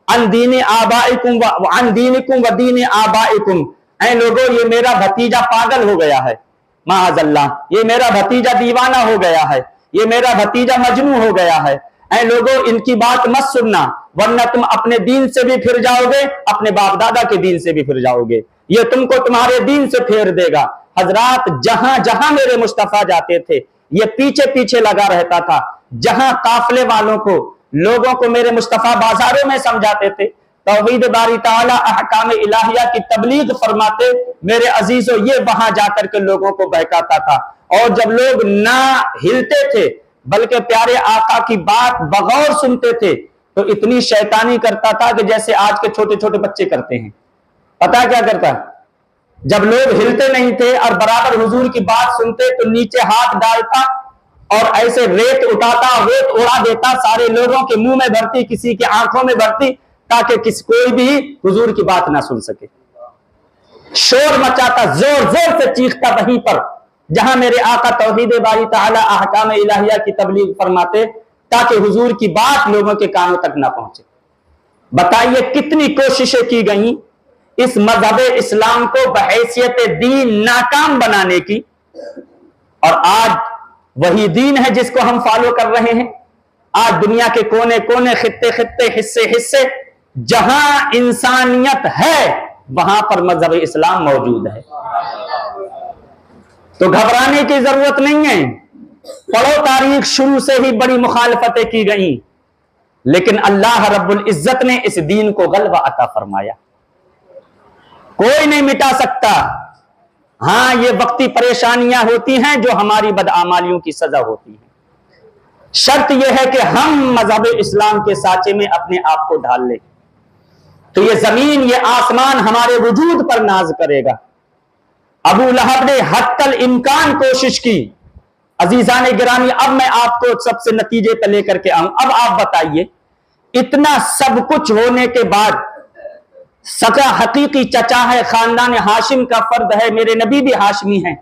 عن دین آبائکم وعن دینکم ودین آبائکم، اے لوگو یہ میرا بھتیجا پاگل ہو گیا ہے، معاذ اللہ، یہ میرا بھتیجا دیوانہ ہو گیا ہے، یہ میرا بھتیجا مجنون ہو گیا ہے، اے لوگو ان کی بات مت سننا، ورنہ تم اپنے دین سے بھی پھر جاؤ گے، اپنے باپ دادا کے دین سے بھی پھر جاؤ گے، یہ تم کو تمہارے دین سے پھیر دے گا۔ حضرات جہاں جہاں میرے مصطفیٰ جاتے تھے یہ پیچھے پیچھے لگا رہتا تھا، جہاں قافلے والوں کو، لوگوں کو میرے مصطفیٰ بازاروں میں سمجھاتے تھے، توحید باری تعالی احکام الہیہ کی تبلیغ فرماتے، میرے عزیزو یہ وہاں جا کر کے لوگوں کو بہکاتا تھا، اور جب لوگ نہ ہلتے تھے بلکہ پیارے آقا کی بات بغور سنتے تھے تو اتنی شیطانی کرتا تھا کہ جیسے آج کے چھوٹے چھوٹے بچے کرتے ہیں۔ پتہ کیا کرتا؟ جب لوگ ہلتے نہیں تھے اور برابر حضور کی بات سنتے تو نیچے ہاتھ ڈالتا اور ایسے ریت اٹھاتا، ریت اڑا دیتا، سارے لوگوں کے منہ میں بھرتی، کسی کی آنکھوں میں بھرتی، تاکہ کوئی بھی حضور کی بات نہ سن سکے۔ شور مچاتا، زور زور سے چیختا وہیں پر جہاں میرے آقا توحید باری تعالی احکام الہیہ کی تبلیغ فرماتے، تاکہ حضور کی بات لوگوں کے کانوں تک نہ پہنچے۔ بتائیے کتنی کوششیں کی گئیں اس مذہب اسلام کو بحیثیت دین ناکام بنانے کی، اور آج وہی دین ہے جس کو ہم فالو کر رہے ہیں۔ آج دنیا کے کونے کونے، خطے خطے، حصے حصے، جہاں انسانیت ہے وہاں پر مذہب اسلام موجود ہے، تو گھبرانے کی ضرورت نہیں ہے۔ پڑھو تاریخ، شروع سے ہی بڑی مخالفتیں کی گئیں، لیکن اللہ رب العزت نے اس دین کو غلبہ عطا فرمایا، کوئی نہیں مٹا سکتا۔ ہاں یہ وقتی پریشانیاں ہوتی ہیں جو ہماری بدعمالیوں کی سزا ہوتی ہے، شرط یہ ہے کہ ہم مذہب اسلام کے سانچے میں اپنے آپ کو ڈھال لیں، تو یہ زمین یہ آسمان ہمارے وجود پر ناز کرے گا۔ ابو لہب نے حتی الامکان کوشش کی۔ عزیزان گرامی، اب میں آپ کو سب سے نتیجے پہ لے کر کے آؤں۔ اب آپ بتائیے، اتنا سب کچھ ہونے کے بعد، سچا حقیقی چچا ہے، خاندان ہاشم کا فرد ہے، میرے نبی بھی ہاشمی ہیں،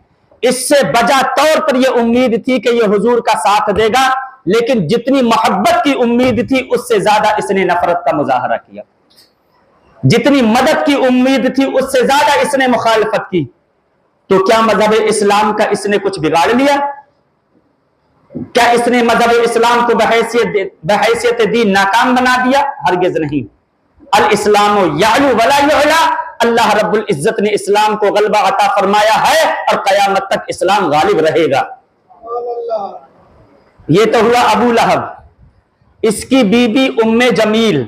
اس سے بجا طور پر یہ امید تھی کہ یہ حضور کا ساتھ دے گا، لیکن جتنی محبت کی امید تھی اس سے زیادہ اس نے نفرت کا مظاہرہ کیا، جتنی مدد کی امید تھی اس سے زیادہ اس نے مخالفت کی۔ تو کیا مذہب اسلام کا اس نے کچھ بگاڑ لیا؟ کیا اس نے مذہب اسلام کو بحیثیت دین ناکام بنا دیا؟ ہرگز نہیں۔ الاسلام یعلو ولا یعلا، اللہ رب العزت نے اسلام کو غلبہ عطا فرمایا ہے اور قیامت تک اسلام غالب رہے گا۔ یہ تو ہوا ابو لہب۔ اس کی بیوی ام جمیل،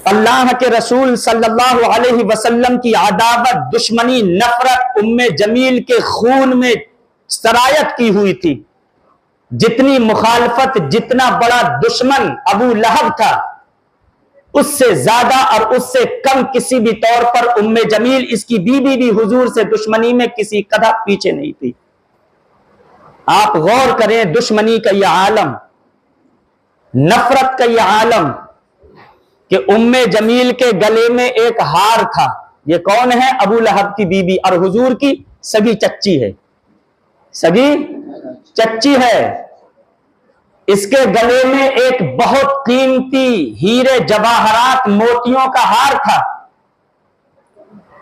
اللہ کے رسول صلی اللہ علیہ وسلم کی عداوت، دشمنی، نفرت ام جمیل کے خون میں سرایت کی ہوئی تھی۔ جتنی مخالفت، جتنا بڑا دشمن ابو لہب تھا، اس سے زیادہ اور اس سے کم کسی بھی طور پر ام جمیل، اس کی بیوی بھی حضور سے دشمنی میں کسی قدر پیچھے نہیں تھی۔ آپ غور کریں، دشمنی کا یہ عالم، نفرت کا یہ عالم، کہ ام جمیل کے گلے میں ایک ہار تھا۔ یہ کون ہے؟ ابو لہب کی بیوی، اور حضور کی سگی چچی ہے، سگی چچی ہے۔ اس کے گلے میں ایک بہت قیمتی ہیرے جواہرات موتیوں کا ہار تھا۔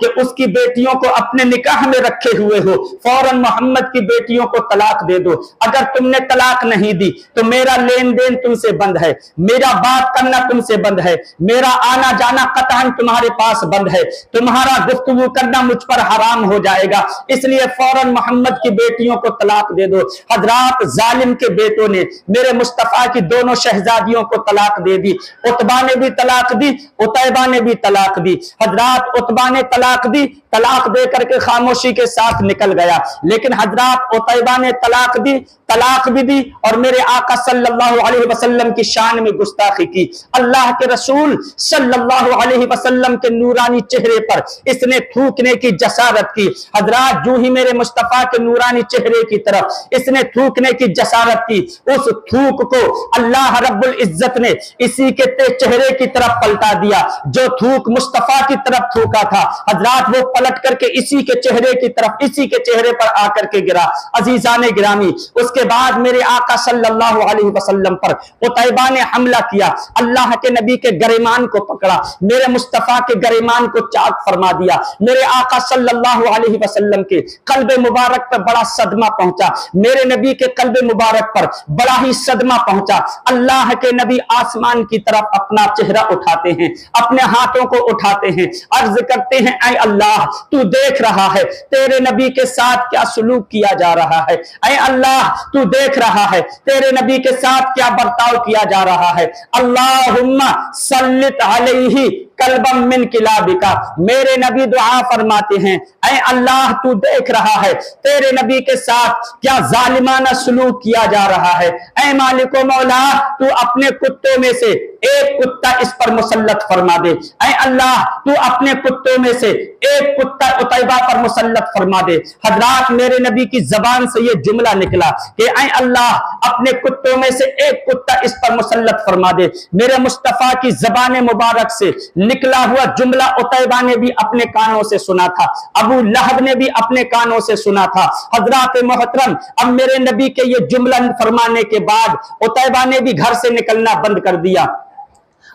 کہ اس کی بیٹیوں کو اپنے نکاح میں رکھے ہوئے ہو، فوراً محمد کی بیٹیوں کو طلاق دے دو۔ اگر تم نے طلاق نہیں دی تو میرا لین دین تم سے بند ہے، میرا بات کرنا تم سے بند ہے، میرا آنا جانا قطعاً تمہارے پاس بند ہے، تمہارا گفتگو کرنا مجھ پر حرام ہو جائے گا، اس لیے فوراً محمد کی بیٹیوں کو طلاق دے دو۔ حضرات ظالم کے بیٹوں نے میرے مصطفیٰ کی دونوں شہزادیوں کو طلاق دے دی، عتبہ نے بھی طلاق دی، عتیبہ نے بھی طلاق دی۔ حضرات عتبہ نے طلاق دی، طلاق دے کر کے خاموشی کے ساتھ نکل گیا، لیکن حضرات عتیبہ نے طلاق دی، طلاق بھی دی اور میرے آقا صلی اللہ علیہ وسلم کی شان میں گستاخی کی۔ اللہ کے رسول صلی اللہ علیہ وسلم کے نورانی چہرے پر اس نے تھوکنے کی جسارت کی۔ حضرات جو ہی میرے مصطفیٰ کے نورانی چہرے کی طرف اس نے تھوکنے کی جسارت کی، اس تھوک کو اللہ رب العزت نے اسی کے چہرے کی طرف پلٹا دیا۔ جو تھوک مصطفیٰ کی طرف تھوکا تھا حضرات وہ پلٹ کر کے اسی کے چہرے کی طرف، اسی کے چہرے پر آ کر کے گرا۔ عزیزان گرامی، اس کے بعد میرے آقا صلی اللہ علیہ وسلم پر عتیبہ نے حملہ کیا، اللہ کے نبی کے گریمان کو پکڑا، میرے مصطفیٰ کے گریمان کو چاک فرما دیا۔ میرے آقا صلی اللہ علیہ وسلم کے قلب مبارک پر بڑا صدمہ پہنچا، میرے نبی کے قلب مبارک پر بڑا ہی صدمہ پہنچا۔ اللہ کے نبی آسمان کی طرف اپنا چہرہ اٹھاتے ہیں، اپنے ہاتھوں کو اٹھاتے ہیں، عرض کرتے ہیں اے اللہ تو دیکھ رہا ہے تیرے نبی کے ساتھ کیا سلوک کیا جا رہا ہے، اے اللہ تو دیکھ رہا ہے تیرے نبی کے ساتھ کیا برتاؤ کیا جا رہا ہے۔ اللہم سلط علیہ کلبم من کلابکا، میرے نبی دعا فرماتے ہیں اے اللہ تو دیکھ رہا ہے تیرے نبی کے ساتھ کیا ظالمانہ سلوک کیا جا رہا ہے، اے مالک و مولا تو اپنے کتوں میں سے ایک کتا اس پر مسلط فرما دے، اے اللہ تو اپنے کتوں میں سے ایک کتا عتیبہ پر مسلط فرما دے۔ حضرات میرے نبی کی زبان سے یہ جملہ نکلا کہ اے اللہ اپنے کتوں میں سے ایک کتا اس پر مسلط فرما دے۔ میرے مصطفیٰ کی زبان مبارک سے نکلا ہوا جملہ عتیبہ نے بھی اپنے کانوں سے سنا تھا، ابو لہب نے بھی اپنے کانوں سے سنا تھا۔ حضرات محترم، اب میرے نبی کے یہ جملہ فرمانے کے بعد عتیبہ نے بھی گھر سے نکلنا بند کر دیا،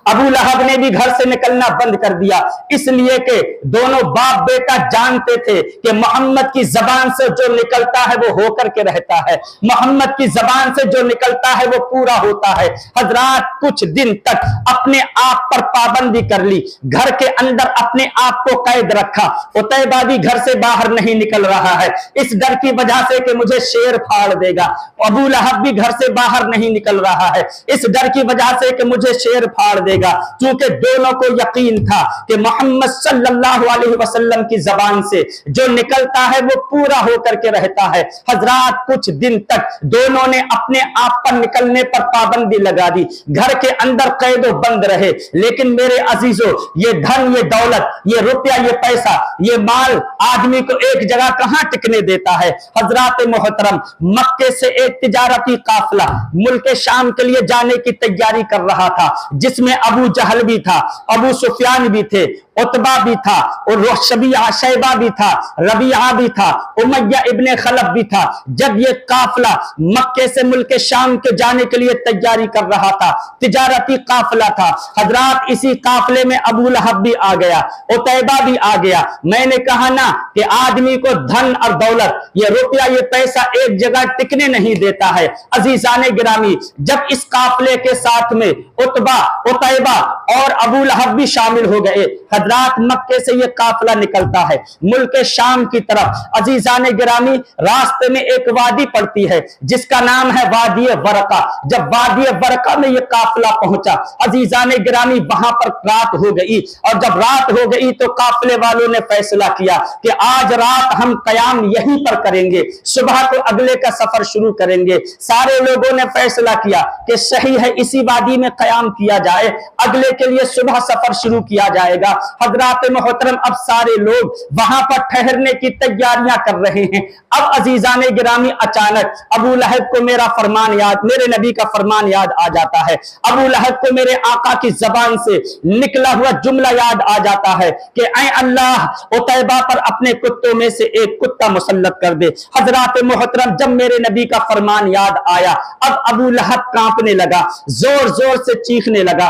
ابو لہب نے بھی گھر سے نکلنا بند کر دیا، اس لیے کہ دونوں باپ بیٹا جانتے تھے کہ محمد کی زبان سے جو نکلتا ہے وہ ہو کر کے رہتا ہے، محمد کی زبان سے جو نکلتا ہے وہ پورا ہوتا ہے۔ حضرات کچھ دن تک اپنے آپ پر پابندی کر لی، گھر کے اندر اپنے آپ کو قید رکھا، عتیبہ بھی گھر سے باہر نہیں نکل رہا ہے اس ڈر کی وجہ سے کہ مجھے شیر پھاڑ دے گا، ابو لہب بھی گھر سے باہر نہیں نکل رہا ہے اس ڈر کی وجہ سے کہ مجھے شیر پھاڑ دے گا، کیونکہ دونوں کو یقین تھا کہ محمد صلی اللہ علیہ وسلم کی زبان سے جو نکلتا ہے وہ پورا ہو کر کے رہتا ہے۔ حضرات کچھ دن تک دونوں نے اپنے آپ پر نکلنے پر پابندی لگا دی، گھر کے اندر قید و بند رہے، لیکن میرے عزیزوں یہ دھن، یہ دولت، یہ روپیہ، یہ پیسہ، یہ مال آدمی کو ایک جگہ کہاں ٹکنے دیتا ہے۔ حضرات محترم، مکے سے ایک تجارتی قافلہ ملک شام کے لیے جانے کی تیاری کر رہا تھا، جس میں ابو جہل بھی تھا، ابو سفیان بھی تھے، عتبہ بھی تھا، اور شیبہ بھی تھا، ربیعہ بھی تھا، امیہ ابن خلف بھی تھا۔ جب یہ قافلہ مکے سے ملک شام کے جانے کے لیے تیاری کر رہا تھا، تجارتی قافلہ تھا، حضرات اسی قافلے میں ابو لہب بھی آ گیا، عتیبہ بھی آ گیا۔ میں نے کہا نا کہ آدمی کو دھن اور دولت، یہ روپیہ، یہ پیسہ ایک جگہ ٹکنے نہیں دیتا ہے۔ عزیزان گرامی، جب اس قافلے کے ساتھ میں عتبہ، عتیبہ اور ابو لہب بھی شامل ہو گئے، حضرات مکے سے یہ قافلہ نکلتا ہے ملک شام کی طرف۔ عزیزان گرامی، راستے میں ایک وادی پڑتی ہے جس کا نام ہے وادی ورقہ۔ جب وادی ورقہ میں یہ قافلہ پہنچا، عزیزان گرامی وہاں پر رات ہو گئی، اور جب رات ہو گئی تو قافلے والوں نے فیصلہ کیا کہ آج رات ہم قیام یہیں پر کریں گے، صبح کو اگلے کا سفر شروع کریں گے۔ سارے لوگوں نے فیصلہ کیا کہ صحیح ہے اسی وادی میں قیام کیا جائے، اگلے کے لیے صبح سفر شروع کیا جائے گا۔ حضرات محترم، اب سارے لوگ وہاں پر ٹھہرنے کی تیاریاں کر رہے ہیں۔ اب عزیزان گرامی اچانک ابو لہب کو میرا فرمان یاد، میرے نبی کا فرمان یاد آ جاتا ہے، ابو لہب کو میرے آقا کی زبان سے نکلا ہوا جملہ یاد آ جاتا ہے کہ اے اللہ عتیبہ پر اپنے کتوں میں سے ایک کتا مسلط کر دے۔ حضرات محترم، جب میرے نبی کا فرمان یاد آیا، اب ابو لہب کانپنے لگا، زور زور سے چیخنے لگا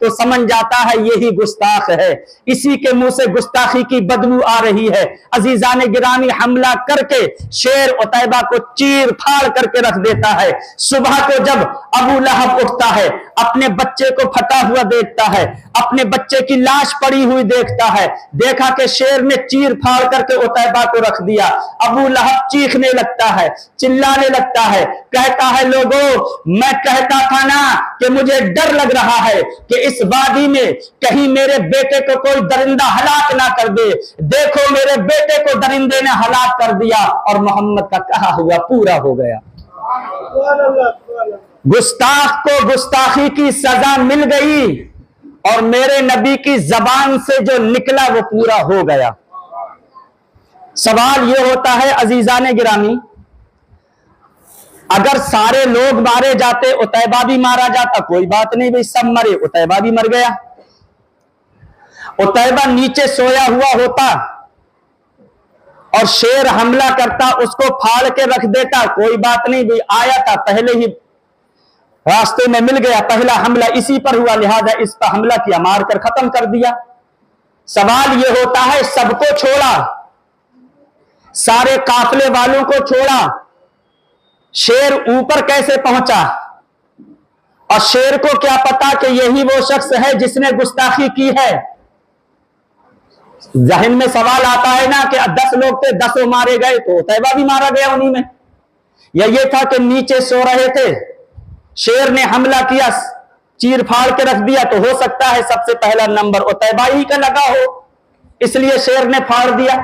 تو سمجھ جاتا ہے یہی گستاخ ہے, اسی کے منہ سے گستاخی کی بدبو آ رہی ہے. عزیزان گرامی, حملہ کر کے شیر عتیبہ کو چیر پھاڑ کر کے رکھ دیتا ہے. صبح کو جب ابو لہب اٹھتا ہے, اپنے بچے کو پھٹا ہوا دیکھتا ہے, اپنے بچے کی لاش پڑی ہوئی دیکھتا ہے, دیکھا کہ شیر نے چیر پھاڑ کر کے عتیبہ کو رکھ دیا. ابو لہب چیخنے لگتا ہے, چلانے لگتا ہے, کہتا ہے لوگوں میں کہتا تھا نا کہ مجھے ڈر لگ رہا ہے کہ اس وادی میں کہیں میرے بیٹے کو کوئی درندہ ہلاک نہ کر دے. دیکھو میرے بیٹے کو درندے نے ہلاک کر دیا اور محمد کا کہا ہوا پورا ہو گیا. گستاخ کو گستاخی کی سزا مل گئی اور میرے نبی کی زبان سے جو نکلا وہ پورا ہو گیا. سوال یہ ہوتا ہے عزیزان گرامی, اگر سارے لوگ مارے جاتے, عتیبہ بھی مارا جاتا, کوئی بات نہیں بھئی سب مرے, عتیبہ بھی مر گیا. عتیبہ نیچے سویا ہوا ہوتا اور شیر حملہ کرتا, اس کو پھاڑ کے رکھ دیتا, کوئی بات نہیں بھئی آیا تھا پہلے ہی راستے میں مل گیا, پہلا حملہ اسی پر ہوا لہذا اس پر حملہ کیا, مار کر ختم کر دیا. سوال یہ ہوتا ہے سب کو چھوڑا, سارے قافلے والوں کو چھوڑا, شیر اوپر کیسے پہنچا؟ اور شیر کو کیا پتا کہ یہی وہ شخص ہے جس نے گستاخی کی ہے؟ ذہن میں سوال آتا ہے نا کہ 10 لوگ تھے, 10 مارے گئے تو عتیبہ بھی مارا گیا انہی میں, یا یہ تھا کہ نیچے سو رہے تھے, شیر نے حملہ کیا, چیر پھاڑ کے رکھ دیا, تو ہو سکتا ہے سب سے پہلا نمبر عتیبہ ہی کا لگا ہو, اس لیے شیر نے پھاڑ دیا.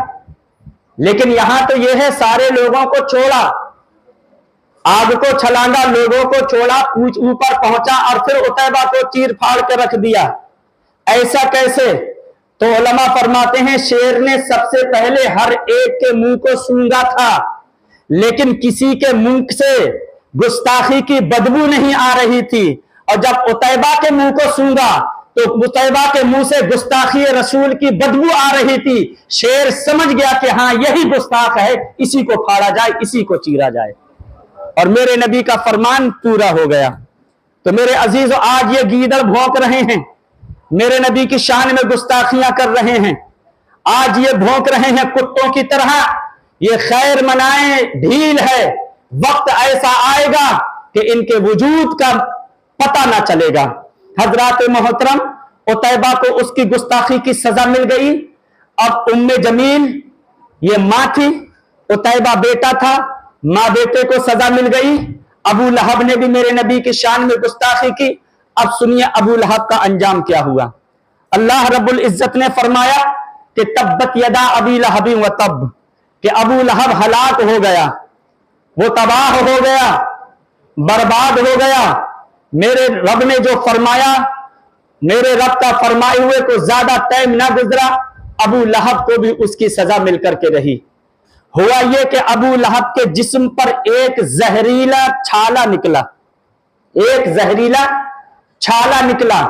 لیکن یہاں تو یہ ہے سارے لوگوں کو چھوڑا, آگ کو چھلانگا, لوگوں کو چھوڑا, اوپر پہنچا اور پھر عتیبہ کو چیر پھاڑ کے رکھ دیا. ایسا کیسے؟ تو علماء فرماتے ہیں شیر نے سب سے پہلے ہر ایک کے منہ کو سونگا تھا, لیکن کسی کے منہ سے گستاخی کی بدبو نہیں آ رہی تھی, اور جب عتیبہ کے منہ کو سونگا تو عتیبہ کے منہ سے گستاخی رسول کی بدبو آ رہی تھی. شیر سمجھ گیا کہ ہاں یہی گستاخ ہے, اسی کو پھاڑا جائے, اسی کو چیرا جائے, اور میرے نبی کا فرمان پورا ہو گیا. تو میرے عزیزو, آج یہ گیدڑ بھونک رہے ہیں, میرے نبی کی شان میں گستاخیاں کر رہے ہیں, آج یہ بھونک رہے ہیں کتوں کی طرح. یہ خیر منائیں ڈھیل ہے, وقت ایسا آئے گا کہ ان کے وجود کا پتہ نہ چلے گا. حضرات محترم, عتیبہ کو اس کی گستاخی کی سزا مل گئی. اب ام جمیل یہ ماں تھی, عتیبہ بیٹا تھا, ماں بیٹے کو سزا مل گئی. ابو لہب نے بھی میرے نبی کی شان میں گستاخی کی. اب سنیے ابو لہب کا انجام کیا ہوا. اللہ رب العزت نے فرمایا کہ تبت یدا ابی لہب و تب, کہ ابو لہب ہلاک ہو گیا, وہ تباہ ہو گیا, برباد ہو گیا. میرے رب نے جو فرمایا, میرے رب کا فرمائے ہوئے کو زیادہ ٹائم نہ گزرا, ابو لہب کو بھی اس کی سزا مل کر کے رہی. ہوا یہ کہ ابو لہب کے جسم پر ایک زہریلا چھالا نکلا, ایک زہریلا چھالا نکلا,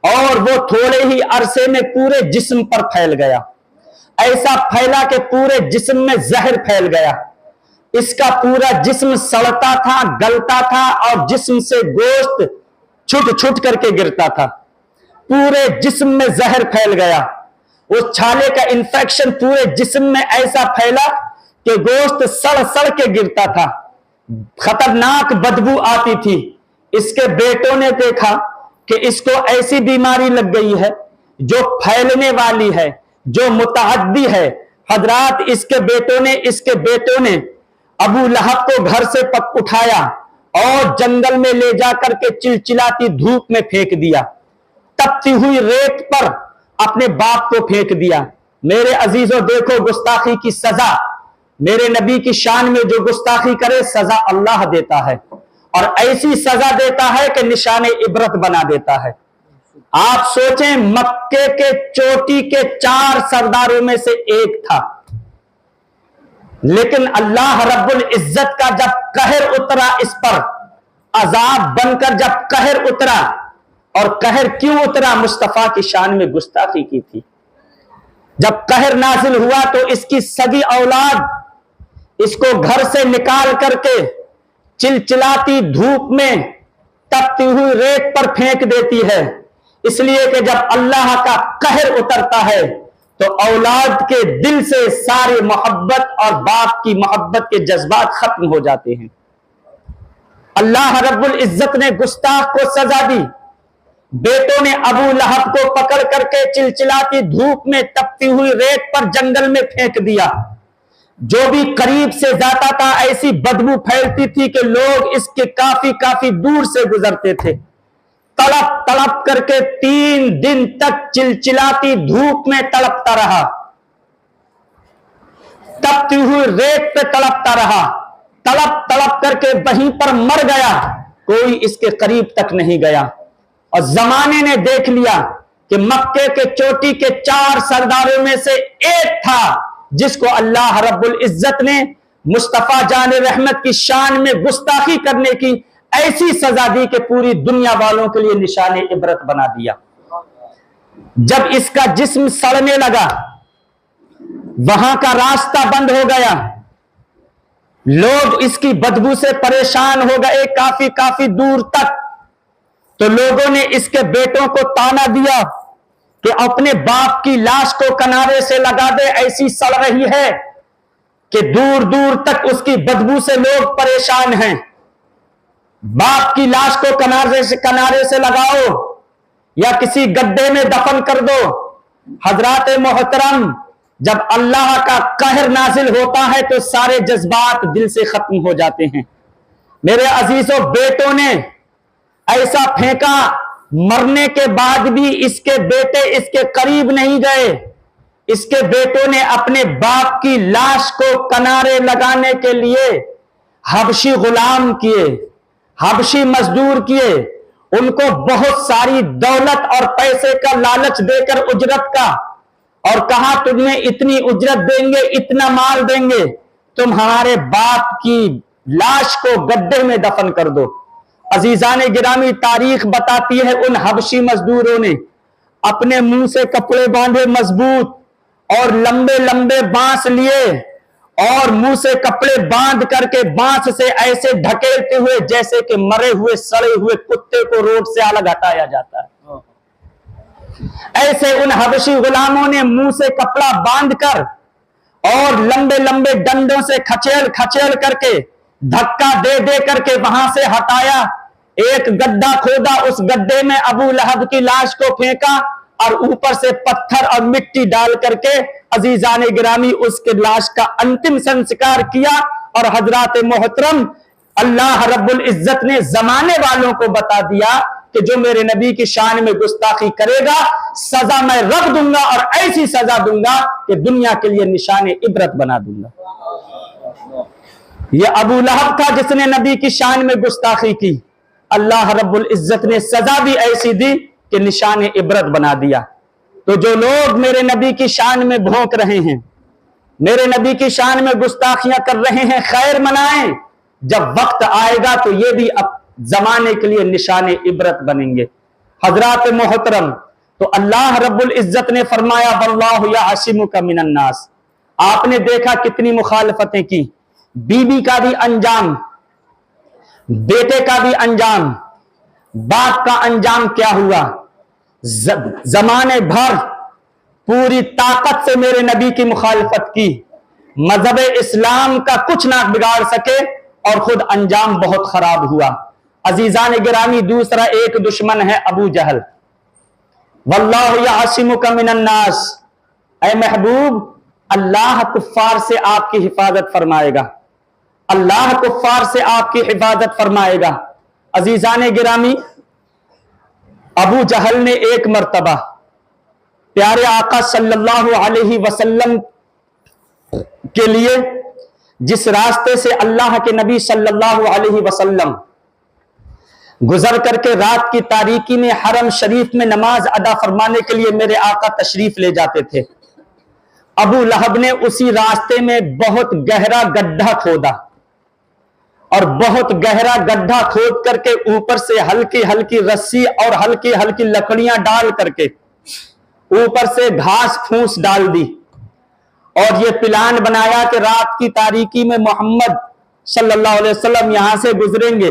اور وہ تھوڑے ہی عرصے میں پورے جسم پر پھیل گیا. ایسا پھیلا کہ پورے جسم میں زہر پھیل گیا. اس کا پورا جسم سڑتا تھا, گلتا تھا, اور جسم سے گوشت چھٹ چھٹ کر کے گرتا تھا. پورے جسم میں زہر پھیل گیا. اس چھالے کا انفیکشن پورے جسم میں ایسا پھیلا کہ گوشت سڑ سڑ کے گرتا تھا, خطرناک بدبو آتی تھی. اس کے بیٹوں نے دیکھا کہ اس کو ایسی بیماری لگ گئی ہے جو پھیلنے والی ہے, جو متعدی ہے. حضرات, اس کے بیٹوں نے ابو لہب کو گھر سے اٹھایا اور جنگل میں لے جا کر کے چلچلاتی دھوپ میں پھینک دیا, تپتی ہوئی ریت پر اپنے باپ کو پھینک دیا. میرے عزیزوں, دیکھو گستاخی کی سزا, میرے نبی کی شان میں جو گستاخی کرے سزا اللہ دیتا ہے, اور ایسی سزا دیتا ہے کہ نشان عبرت بنا دیتا ہے. آپ سوچیں, مکے کے چوٹی کے 4 سرداروں میں سے ایک تھا, لیکن اللہ رب العزت کا جب قہر اترا اس پر, عذاب بن کر جب قہر اترا, اور قہر کیوں اترا؟ مصطفیٰ کی شان میں گستاخی کی تھی. جب قہر نازل ہوا تو اس کی سگی اولاد اس کو گھر سے نکال کر کے چلچلاتی دھوپ میں تپتی ہوئی ریت پر پھینک دیتی ہے. اس لیے کہ جب اللہ کا قہر اترتا ہے تو اولاد کے دل سے ساری محبت اور باپ کی محبت کے جذبات ختم ہو جاتے ہیں۔ اللہ رب العزت نے گستاخ کو سزا دی، بیٹوں نے ابو لہب کو پکڑ کر کے چلچلاتی دھوپ میں تپتی ہوئی ریت پر جنگل میں پھینک دیا۔ جو بھی قریب سے جاتا تھا ایسی بدبو پھیلتی تھی کہ لوگ اس کے کافی دور سے گزرتے تھے۔ تڑپ تڑپ کر کے 3 دن تک چلچلاتی دھوپ میں تڑپتا رہا، تپتی ہوئی ریت پہ تڑپتا رہا، تڑپ تڑپ کر کے وہیں پر مر گیا، کوئی اس کے قریب تک نہیں گیا۔ اور زمانے نے دیکھ لیا کہ مکے کے چوٹی کے 4 سرداروں میں سے ایک تھا جس کو اللہ رب العزت نے مصطفیٰ جان رحمت کی شان میں گستاخی کرنے کی ایسی سزا دی کہ پوری دنیا والوں کے لیے نشان عبرت بنا دیا۔ جب اس کا جسم سڑنے لگا، وہاں کا راستہ بند ہو گیا، لوگ اس کی بدبو سے پریشان ہو گئے کافی دور تک، تو لوگوں نے اس کے بیٹوں کو تانا دیا کہ اپنے باپ کی لاش کو کنارے سے لگا دے، ایسی سڑ رہی ہے کہ دور دور تک اس کی بدبو سے لوگ پریشان ہیں، باپ کی لاش کو کنارے سے لگاؤ یا کسی گڈھے میں دفن کر دو۔ حضرات محترم، جب اللہ کا قہر نازل ہوتا ہے تو سارے جذبات دل سے ختم ہو جاتے ہیں۔ میرے عزیزوں، بیٹوں نے ایسا پھینکا، مرنے کے بعد بھی اس کے بیٹے اس کے قریب نہیں گئے۔ اس کے بیٹوں نے اپنے باپ کی لاش کو کنارے لگانے کے لیے حبشی غلام کیے، حبشی مزدور کیے، ان کو بہت ساری دولت اور پیسے کا لالچ دے کر اجرت کا، اور کہا تمہیں اتنی اجرت دیں گے، اتنا مال دیں گے، تم ہمارے باپ کی لاش کو گڈھے میں دفن کر دو۔ عزیزان گرامی، تاریخ بتاتی ہے ان حبشی مزدوروں نے اپنے منہ سے کپڑے باندھے مضبوط اور لمبے لمبے بانس لیے اور منہ سے کپڑے باندھ کر کے بانس سے ایسے ڈھکیلتے ہوئے جیسے کہ مرے ہوئے سڑے ہوئے کتے کو روڈ سے الگ ہٹایا جاتا ہے، ایسے ان حبشی غلاموں نے منہ سے کپڑا باندھ کر اور لمبے لمبے ڈنڈوں سے کھچیل کر کے دھکا دے دے کر کے وہاں سے ہٹایا، ایک گڈھا کھودا، اس گڈھے میں ابو لہب کی لاش کو پھینکا اور اوپر سے پتھر اور مٹی ڈال کر کے عزیزان گرامی اس کے لاش کا انتم سنسکار کیا۔ اور حضرات محترم، اللہ رب العزت نے زمانے والوں کو بتا دیا کہ جو میرے نبی کی شان میں گستاخی کرے گا سزا میں رکھ دوں گا، اور ایسی سزا دوں گا کہ دنیا کے لیے نشان عبرت بنا دوں گا۔ یہ ابو لہب تھا جس نے نبی کی شان میں گستاخی کی، اللہ رب العزت نے سزا بھی ایسی دی کہ نشان عبرت بنا دیا۔ تو جو لوگ میرے نبی کی شان میں بھونک رہے ہیں، میرے نبی کی شان میں گستاخیاں کر رہے ہیں، خیر منائیں، جب وقت آئے گا تو یہ بھی اب زمانے کے لیے نشان عبرت بنیں گے۔ حضرات محترم، تو اللہ رب العزت نے فرمایا واللہ یعصمک من الناس۔ آپ نے دیکھا کتنی مخالفتیں کی، بیوی کا بھی انجام، بیٹے کا بھی انجام، باپ کا انجام کیا ہوا؟ زمانے بھر پوری طاقت سے میرے نبی کی مخالفت کی، مذہب اسلام کا کچھ نہ بگاڑ سکے، اور خود انجام بہت خراب ہوا۔ عزیزان گرامی، دوسرا ایک دشمن ہے ابو جہل۔ واللہ یعصمک من الناس، اے محبوب، اللہ کفار سے آپ کی حفاظت فرمائے گا، اللہ کفار سے آپ کی حفاظت فرمائے گا۔ عزیزان گرامی، ابو جہل نے ایک مرتبہ پیارے آقا صلی اللہ علیہ وسلم کے لیے جس راستے سے اللہ کے نبی صلی اللہ علیہ وسلم گزر کر کے رات کی تاریکی میں حرم شریف میں نماز ادا فرمانے کے لیے میرے آقا تشریف لے جاتے تھے، ابو لہب نے اسی راستے میں بہت گہرا گڈھا کھودا، اور بہت گہرا گڈھا کھود کر کے اوپر سے ہلکی ہلکی رسی اور ہلکی ہلکی لکڑیاں ڈال کر کے اوپر سے گھاس پھوس ڈال دی، اور یہ پلان بنایا کہ رات کی تاریکی میں محمد صلی اللہ علیہ وسلم یہاں سے گزریں گے،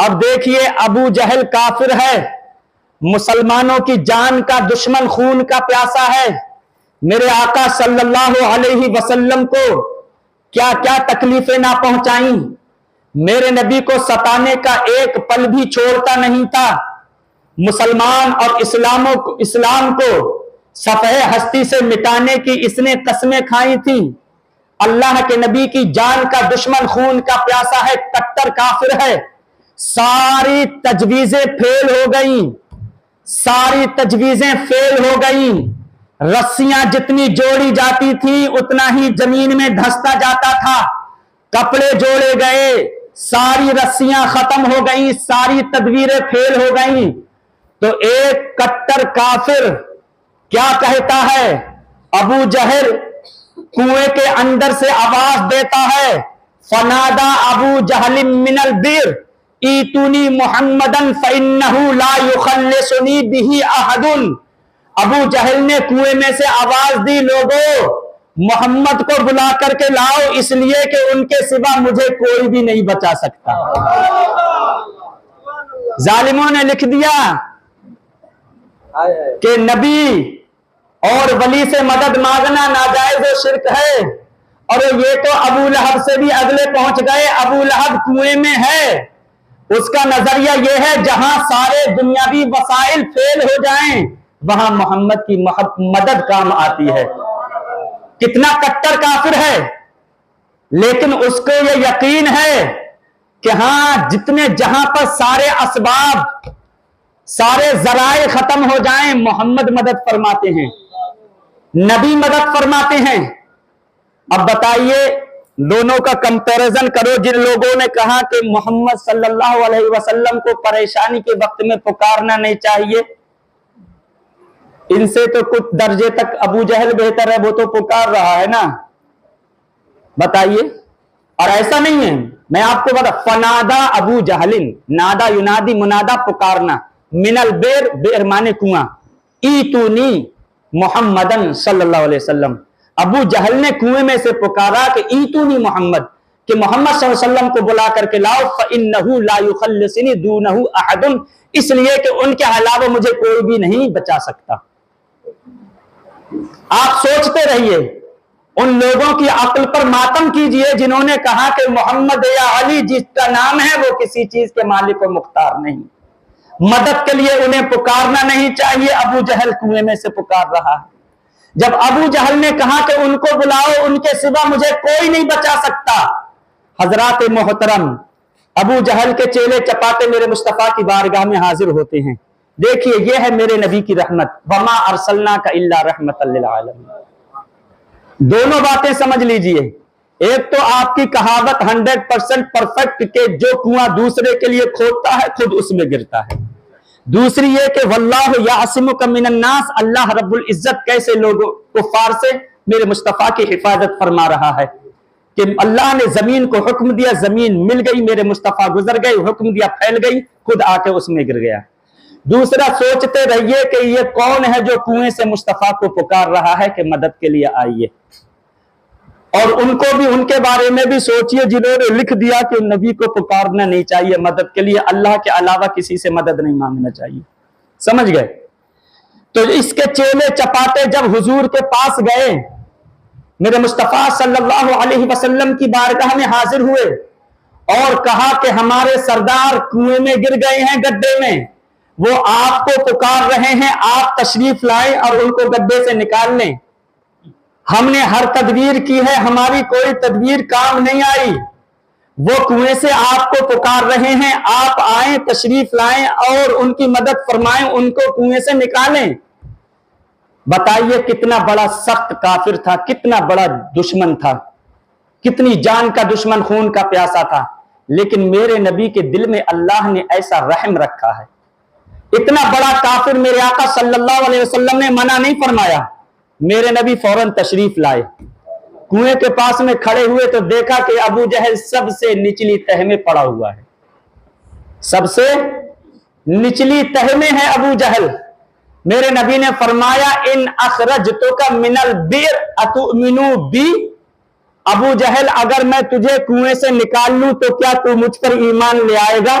اب دیکھیے ابو جہل کافر ہے، مسلمانوں کی جان کا دشمن، خون کا پیاسا ہے، میرے آقا صلی اللہ علیہ وسلم کو کیا کیا تکلیفیں نہ پہنچائیں، میرے نبی کو ستانے کا ایک پل بھی چھوڑتا نہیں تھا، مسلمان اور اسلام کو صفحے ہستی سے مٹانے کی اس نے قسمیں کھائی تھیں، اللہ کے نبی کی جان کا دشمن، خون کا پیاسا ہے، کٹر کافر ہے، ساری تجویزیں فیل ہو گئیں، ساری تجویزیں فیل ہو گئیں، رسیاں جتنی جوڑی جاتی تھی اتنا ہی زمین میں دھستا جاتا تھا، کپڑے جوڑے گئے، ساری رسیاں ختم ہو گئیں، ساری تدبیریں فیل ہو گئیں، تو ایک کٹر کافر کیا کہتا ہے؟ ابو جہل کنویں کے اندر سے آواز دیتا ہے، فنادا ابو جہل من البئر ایتونی محمدن فإنہ لا یخلصنی بہ احد۔ ابو جہل نے کنویں میں سے آواز دی، لوگوں محمد کو بلا کر کے لاؤ، اس لیے کہ ان کے سوا مجھے کوئی بھی نہیں بچا سکتا۔ ظالموں نے لکھ دیا کہ نبی اور ولی سے مدد مانگنا ناجائز و شرک ہے، اور یہ تو ابو لہب سے بھی اگلے پہنچ گئے، ابو لہب کنویں میں ہے، اس کا نظریہ یہ ہے جہاں سارے دنیاوی وسائل فیل ہو جائیں وہاں محمد کی مدد کام آتی ہے۔ کتنا کٹر کافر ہے، لیکن اس کو یہ یقین ہے کہ ہاں جہاں پر سارے اسباب، سارے ذرائع ختم ہو جائیں محمد مدد فرماتے ہیں، نبی مدد فرماتے ہیں۔ اب بتائیے دونوں کا کمپیریزن کرو، جن لوگوں نے کہا کہ محمد صلی اللہ علیہ وسلم کو پریشانی کے وقت میں پکارنا نہیں چاہیے، ان سے تو کچھ درجے تک ابو جہل بہتر ہے، وہ تو پکار رہا ہے نا، بتائیے۔ اور ایسا نہیں ہے، میں آپ کو بتا، فنادا ابو جہل، نادا ینادی منادا پکارنا، من البئر، بئر مانے کنواں، ایتونی محمدن صلی اللہ علیہ وسلم، ابو جہل نے کنویں میں سے پکارا کہ ایتونی محمد، کہ محمد صلی اللہ علیہ وسلم کو بلا کر کے لاؤ، فإنہ لا یخلصنی دونہ احد، اس لیے کہ ان کے علاوہ مجھے کوئی بھی نہیں بچا سکتا۔ آپ سوچتے رہیے، ان لوگوں کی عقل پر ماتم کیجئے جنہوں نے کہا کہ محمد یا علی جس کا نام ہے وہ کسی چیز کے مالک و مختار نہیں، مدد کے لیے انہیں پکارنا نہیں چاہیے، ابو جہل کنویں میں سے پکار رہا ہے۔ جب ابو جہل نے کہا کہ ان کو بلاؤ، ان کے سوا مجھے کوئی نہیں بچا سکتا، حضرات محترم ابو جہل کے چیلے چپاتے میرے مصطفیٰ کی بارگاہ میں حاضر ہوتے ہیں۔ دیکھیے یہ ہے میرے نبی کی رحمت، وما ارسلناک الا رحمۃ للعالمین۔ دونوں باتیں سمجھ لیجئے، ایک تو آپ کی کہاوت 100% پرفیکٹ کہ جو کنواں دوسرے کے لیے کھودتا ہے خود اس میں گرتا ہے، دوسری یہ کہ واللہ یعصمک من الناس، اللہ رب العزت کیسے لوگوں کفار سے میرے مصطفیٰ کی حفاظت فرما رہا ہے کہ اللہ نے زمین کو حکم دیا، زمین مل گئی، میرے مصطفیٰ گزر گئے، حکم دیا پھیل گئی، خود آ کے اس میں گر گیا۔ دوسرا سوچتے رہیے کہ یہ کون ہے جو کنویں سے مصطفیٰ کو پکار رہا ہے کہ مدد کے لیے آئیے، اور ان کو بھی، ان کے بارے میں بھی سوچئے جنہوں نے لکھ دیا کہ نبی کو پکارنا نہیں چاہیے مدد کے لیے، اللہ کے علاوہ کسی سے مدد نہیں مانگنا چاہیے، سمجھ گئے؟ تو اس کے چیلے چپاتے جب حضور کے پاس گئے، میرے مصطفیٰ صلی اللہ علیہ وسلم کی بارگاہ میں حاضر ہوئے اور کہا کہ ہمارے سردار کنویں میں گر گئے ہیں، گڈھے میں، وہ آپ کو پکار رہے ہیں، آپ تشریف لائیں اور ان کو گڈھے سے نکال لیں، ہم نے ہر تدبیر کی ہے، ہماری کوئی تدبیر کام نہیں آئی، وہ کنویں سے آپ کو پکار رہے ہیں، آپ آئیں، تشریف لائیں اور ان کی مدد فرمائیں، ان کو کنویں سے نکالیں۔ بتائیے کتنا بڑا سخت کافر تھا، کتنا بڑا دشمن تھا، کتنی جان کا دشمن، خون کا پیاسا تھا، لیکن میرے نبی کے دل میں اللہ نے ایسا رحم رکھا ہے، اتنا بڑا کافر میرے آقا صلی اللہ علیہ وسلم نے منع نہیں فرمایا، میرے نبی فوراً تشریف لائے، کنویں کے پاس میں کھڑے ہوئے تو دیکھا کہ ابو جہل سب سے نچلی تہ میں پڑا ہوا ہے، سب سے نچلی تہ میں ہے ابو جہل۔ میرے نبی نے فرمایا ان اخرجتک من البئر اتؤمن بی، ابو جہل اگر میں تجھے کنویں سے نکال لوں تو کیا تو مجھ پر ایمان لے آئے گا؟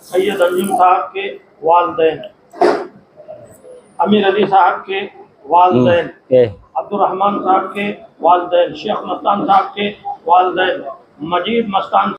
سید انجم صاحب کے والدین، امیر علی صاحب کے والدین، عبد الرحمن صاحب کے والدین، شیخ مستان صاحب کے والدین، مجید مستان